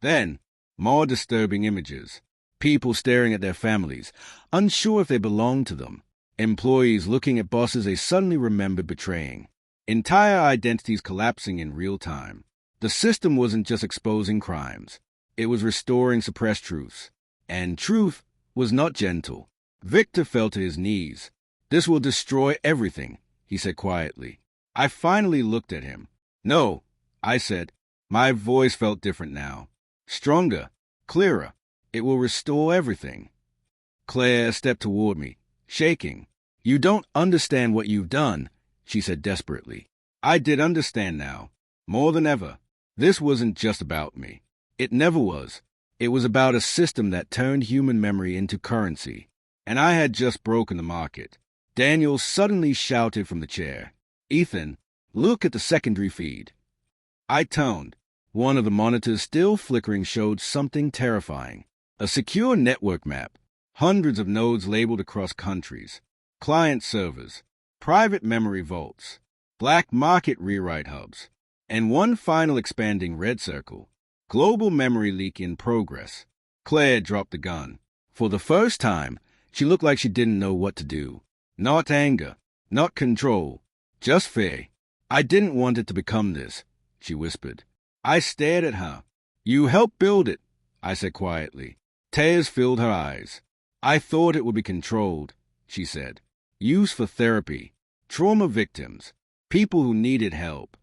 Then, more disturbing images. People staring at their families, unsure if they belonged to them. Employees looking at bosses they suddenly remembered betraying. Entire identities collapsing in real time. The system wasn't just exposing crimes. It was restoring suppressed truths. And truth was not gentle. Victor fell to his knees. "This will destroy everything," he said quietly. I finally looked at him. "No," I said. My voice felt different now. Stronger, clearer. "It will restore everything." Claire stepped toward me, shaking. "You don't understand what you've done," she said desperately. I did understand now, more than ever. This wasn't just about me. It never was. It was about a system that turned human memory into currency. And I had just broken the market. Daniel suddenly shouted from the chair, "Ethan, look at the secondary feed." I toned. One of the monitors still flickering showed something terrifying. A secure network map. Hundreds of nodes labeled across countries. Client servers. Private memory vaults. Black market rewrite hubs. And one final expanding red circle. Global memory leak in progress. Claire dropped the gun. For the first time, she looked like she didn't know what to do. Not anger, not control, just fear. "I didn't want it to become this," she whispered. I stared at her. "You helped build it," I said quietly. Tears filled her eyes. "I thought it would be controlled," she said. "Used for therapy, trauma victims, people who needed help."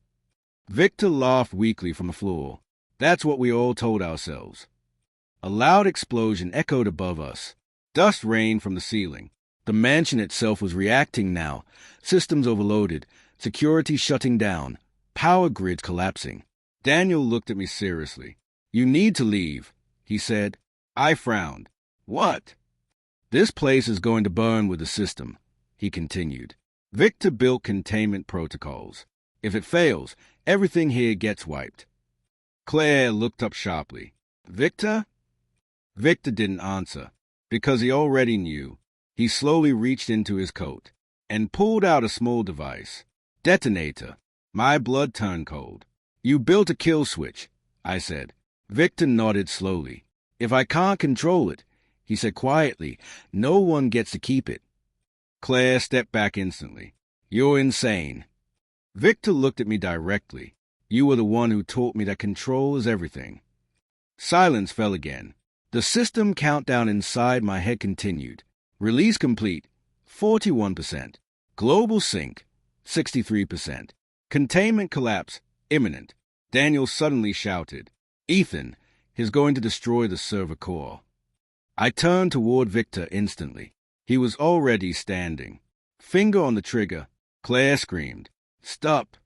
Victor laughed weakly from the floor. "That's what we all told ourselves." A loud explosion echoed above us. Dust rained from the ceiling. The mansion itself was reacting now. Systems overloaded, security shutting down, power grids collapsing. Daniel looked at me seriously. "You need to leave," he said. I frowned. "What?" "This place is going to burn with the system," he continued. "Victor built containment protocols. If it fails, everything here gets wiped." Claire looked up sharply. "Victor?" Victor didn't answer, because he already knew. He slowly reached into his coat and pulled out a small device. Detonator. My blood turned cold. "You built a kill switch," I said. Victor nodded slowly. "If I can't control it," he said quietly, "no one gets to keep it." Claire stepped back instantly. You're insane. Victor looked at me directly. You were the one who taught me that control is everything. Silence fell again. The system countdown inside my head continued. Release complete, 41%. Global sync, 63%. Containment collapse, imminent. Daniel suddenly shouted, Ethan, he's going to destroy the server core. I turned toward Victor instantly. He was already standing. Finger on the trigger. Claire screamed, Stop.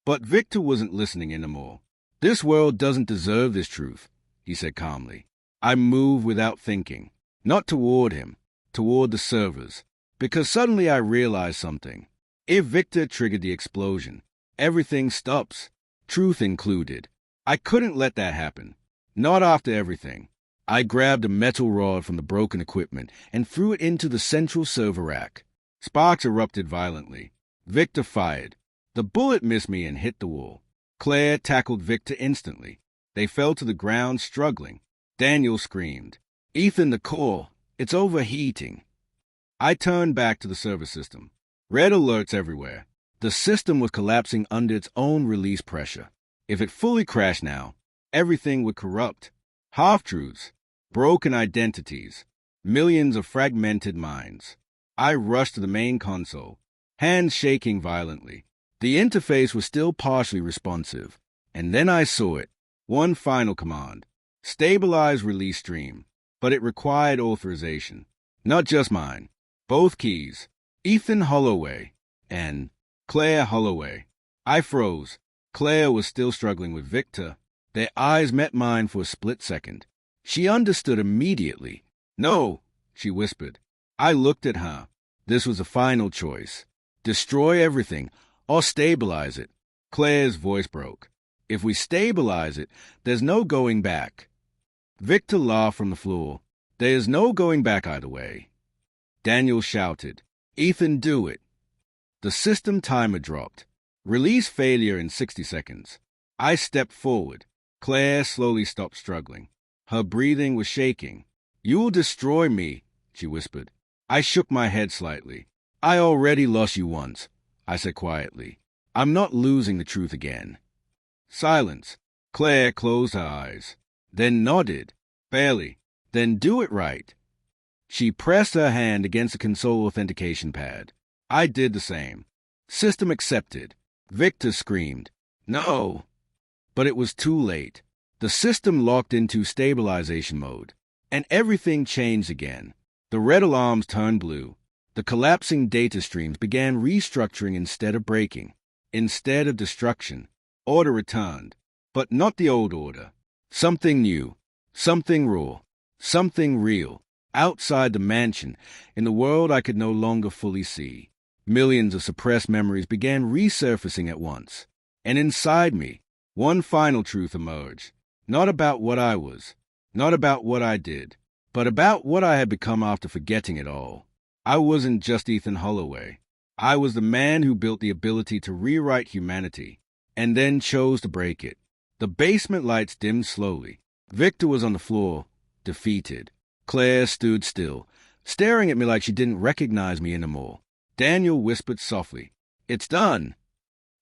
But Victor wasn't listening anymore. This world doesn't deserve this truth, he said calmly. I moved without thinking, not toward him, toward the servers, because suddenly I realized something. If Victor triggered the explosion, everything stops, truth included. I couldn't let that happen. Not after everything. I grabbed a metal rod from the broken equipment and threw it into the central server rack. Sparks erupted violently. Victor fired. The bullet missed me and hit the wall. Claire tackled Victor instantly. They fell to the ground, struggling. Daniel screamed, Ethan, the core, it's overheating. I turned back to the server system. Red alerts everywhere. The system was collapsing under its own release pressure. If it fully crashed now, everything would corrupt. Half-truths, broken identities, millions of fragmented minds. I rushed to the main console, hands shaking violently. The interface was still partially responsive. And then I saw it. One final command. Stabilize release stream. But it required authorization. Not just mine. Both keys. Ethan Holloway and Claire Holloway. I froze. Claire was still struggling with Victor. Their eyes met mine for a split second. She understood immediately. No, she whispered. I looked at her. This was the final choice. Destroy everything, or stabilize it. Claire's voice broke. If we stabilize it, there's no going back. Victor laughed from the floor. There's no going back either way. Daniel shouted, Ethan, do it. The system timer dropped. Release failure in 60 seconds. I stepped forward. Claire slowly stopped struggling. Her breathing was shaking. You will destroy me, she whispered. I shook my head slightly. I already lost you once, I said quietly. I'm not losing the truth again. Silence. Claire closed her eyes, then nodded. Barely. Then do it right. She pressed her hand against the console authentication pad. I did the same. System accepted. Victor screamed, No! But it was too late. The system locked into stabilization mode, and everything changed again. The red alarms turned blue. The collapsing data streams began restructuring instead of breaking. Instead of destruction, order returned. But not the old order. Something new. Something raw. Something real. Outside the mansion, in the world I could no longer fully see. Millions of suppressed memories began resurfacing at once. And inside me, one final truth emerged. Not about what I was, not about what I did, but about what I had become after forgetting it all. I wasn't just Ethan Holloway. I was the man who built the ability to rewrite humanity, and then chose to break it. The basement lights dimmed slowly. Victor was on the floor, defeated. Claire stood still, staring at me like she didn't recognize me anymore. Daniel whispered softly, It's done.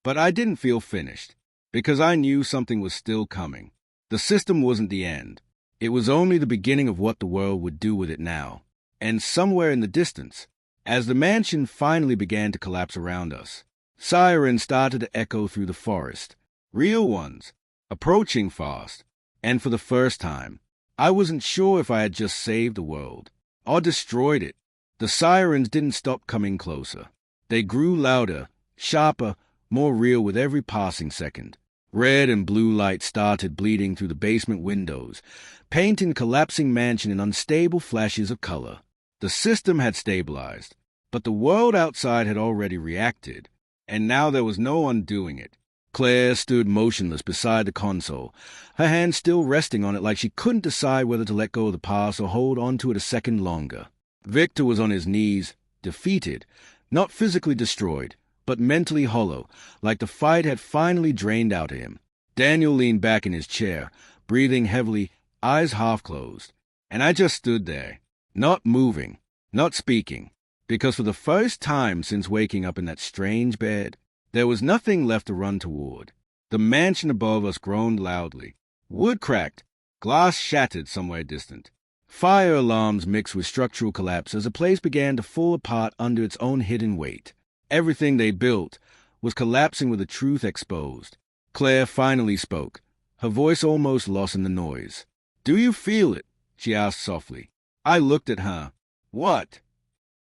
But I didn't feel finished, because I knew something was still coming. The system wasn't the end. It was only the beginning of what the world would do with it now. And somewhere in the distance, as the mansion finally began to collapse around us, sirens started to echo through the forest. Real ones, approaching fast. And for the first time, I wasn't sure if I had just saved the world or destroyed it. The sirens didn't stop coming closer. They grew louder, sharper, more real with every passing second. Red and blue light started bleeding through the basement windows, painting the collapsing mansion in unstable flashes of color. The system had stabilized, but the world outside had already reacted, and now there was no undoing it. Claire stood motionless beside the console, her hand still resting on it like she couldn't decide whether to let go of the past or hold on to it a second longer. Victor was on his knees, defeated, not physically destroyed, but mentally hollow, like the fight had finally drained out of him. Daniel leaned back in his chair, breathing heavily, eyes half closed. And I just stood there, not moving, not speaking, because for the first time since waking up in that strange bed, there was nothing left to run toward. The mansion above us groaned loudly. Wood cracked, glass shattered somewhere distant. Fire alarms mixed with structural collapse as the place began to fall apart under its own hidden weight. Everything they built was collapsing with the truth exposed. Claire finally spoke, her voice almost lost in the noise. "Do you feel it?" she asked softly. I looked at her. "What?"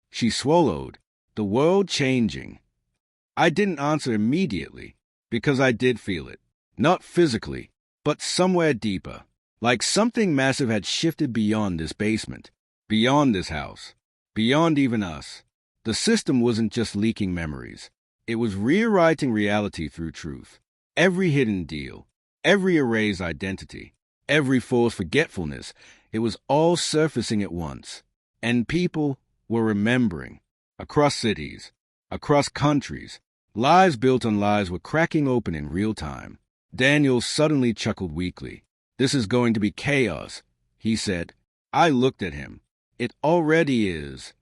She swallowed. "The world changing." I didn't answer immediately, because I did feel it. Not physically, but somewhere deeper. Like something massive had shifted beyond this basement, beyond this house, beyond even us. The system wasn't just leaking memories. It was rewriting reality through truth. Every hidden deal, every erased identity, every false forgetfulness, it was all surfacing at once. And people were remembering. Across cities, across countries, lies built on lies were cracking open in real time. Daniel suddenly chuckled weakly. "This is going to be chaos," he said. I looked at him. "It already is."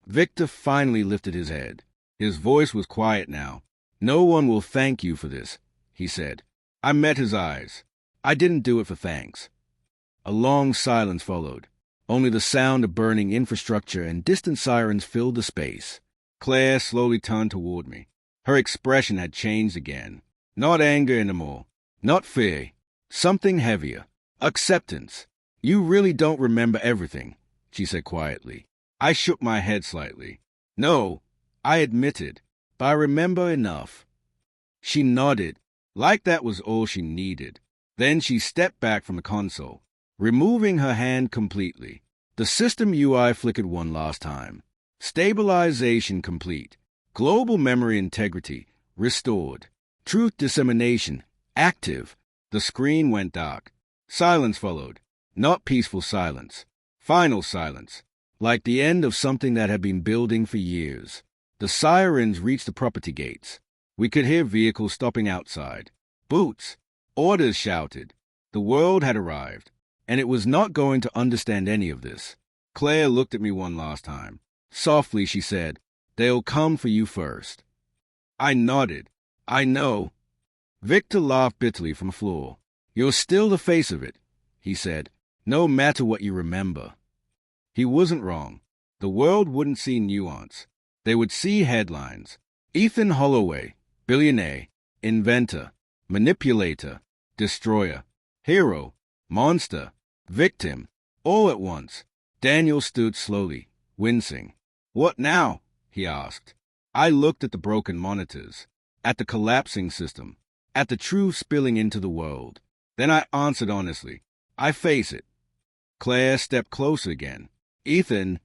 Victor finally lifted his head. His voice was quiet now. "No one will thank you for this," he said. I met his eyes. "I didn't do it for thanks." A long silence followed. Only the sound of burning infrastructure and distant sirens filled the space. Claire slowly turned toward me. Her expression had changed again. Not anger anymore. Not fear. Something heavier. Acceptance. "You really don't remember everything," she said quietly. I shook my head slightly. "No," I admitted, "but I remember enough." She nodded, like that was all she needed. Then she stepped back from the console, removing her hand completely. The system UI flickered one last time. Stabilization complete. Global memory integrity restored. Truth dissemination active. The screen went dark. Silence followed. Not peaceful silence. Final silence. Like the end of something that had been building for years. The sirens reached the property gates. We could hear vehicles stopping outside. Boots. Orders shouted. The world had arrived, and it was not going to understand any of this. Claire looked at me one last time. Softly she said, "They'll come for you first." I nodded. "I know." Victor laughed bitterly from the floor. "You're still the face of it," he said, "no matter what you remember." He wasn't wrong. The world wouldn't see nuance. They would see headlines. Ethan Holloway, billionaire, inventor, manipulator, destroyer, hero, monster, victim, all at once. Daniel stood slowly, wincing. "What now?" he asked. I looked at the broken monitors, at the collapsing system, at the truth spilling into the world. Then I answered honestly, "I face it." Claire stepped closer again. "Ethan."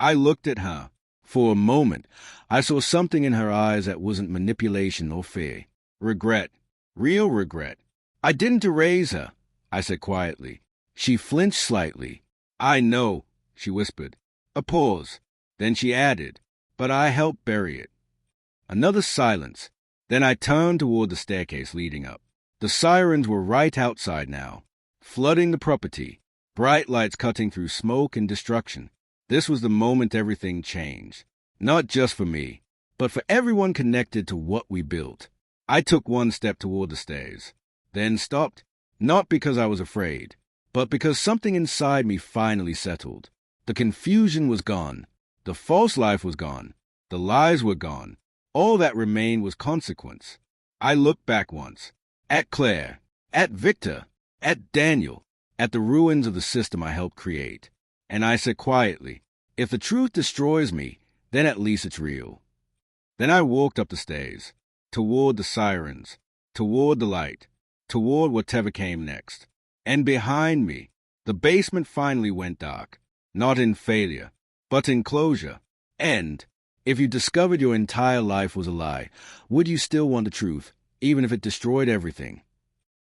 I looked at her. For a moment, I saw something in her eyes that wasn't manipulation or fear. Regret. Real regret. "I didn't erase her," I said quietly. She flinched slightly. "I know," she whispered. A pause. Then she added, "But I helped bury it." Another silence. Then I turned toward the staircase leading up. The sirens were right outside now, flooding the property, bright lights cutting through smoke and destruction. This was the moment everything changed. Not just for me, but for everyone connected to what we built. I took one step toward the stairs, then stopped, not because I was afraid, but because something inside me finally settled. The confusion was gone. The false life was gone. The lies were gone. All that remained was consequence. I looked back once, at Claire, at Victor, at Daniel, at the ruins of the system I helped create. And I said quietly, "If the truth destroys me, then at least it's real." Then I walked up the stairs, toward the sirens, toward the light, toward whatever came next. And behind me, the basement finally went dark, not in failure, but in closure. And if you discovered your entire life was a lie, would you still want the truth, even if it destroyed everything?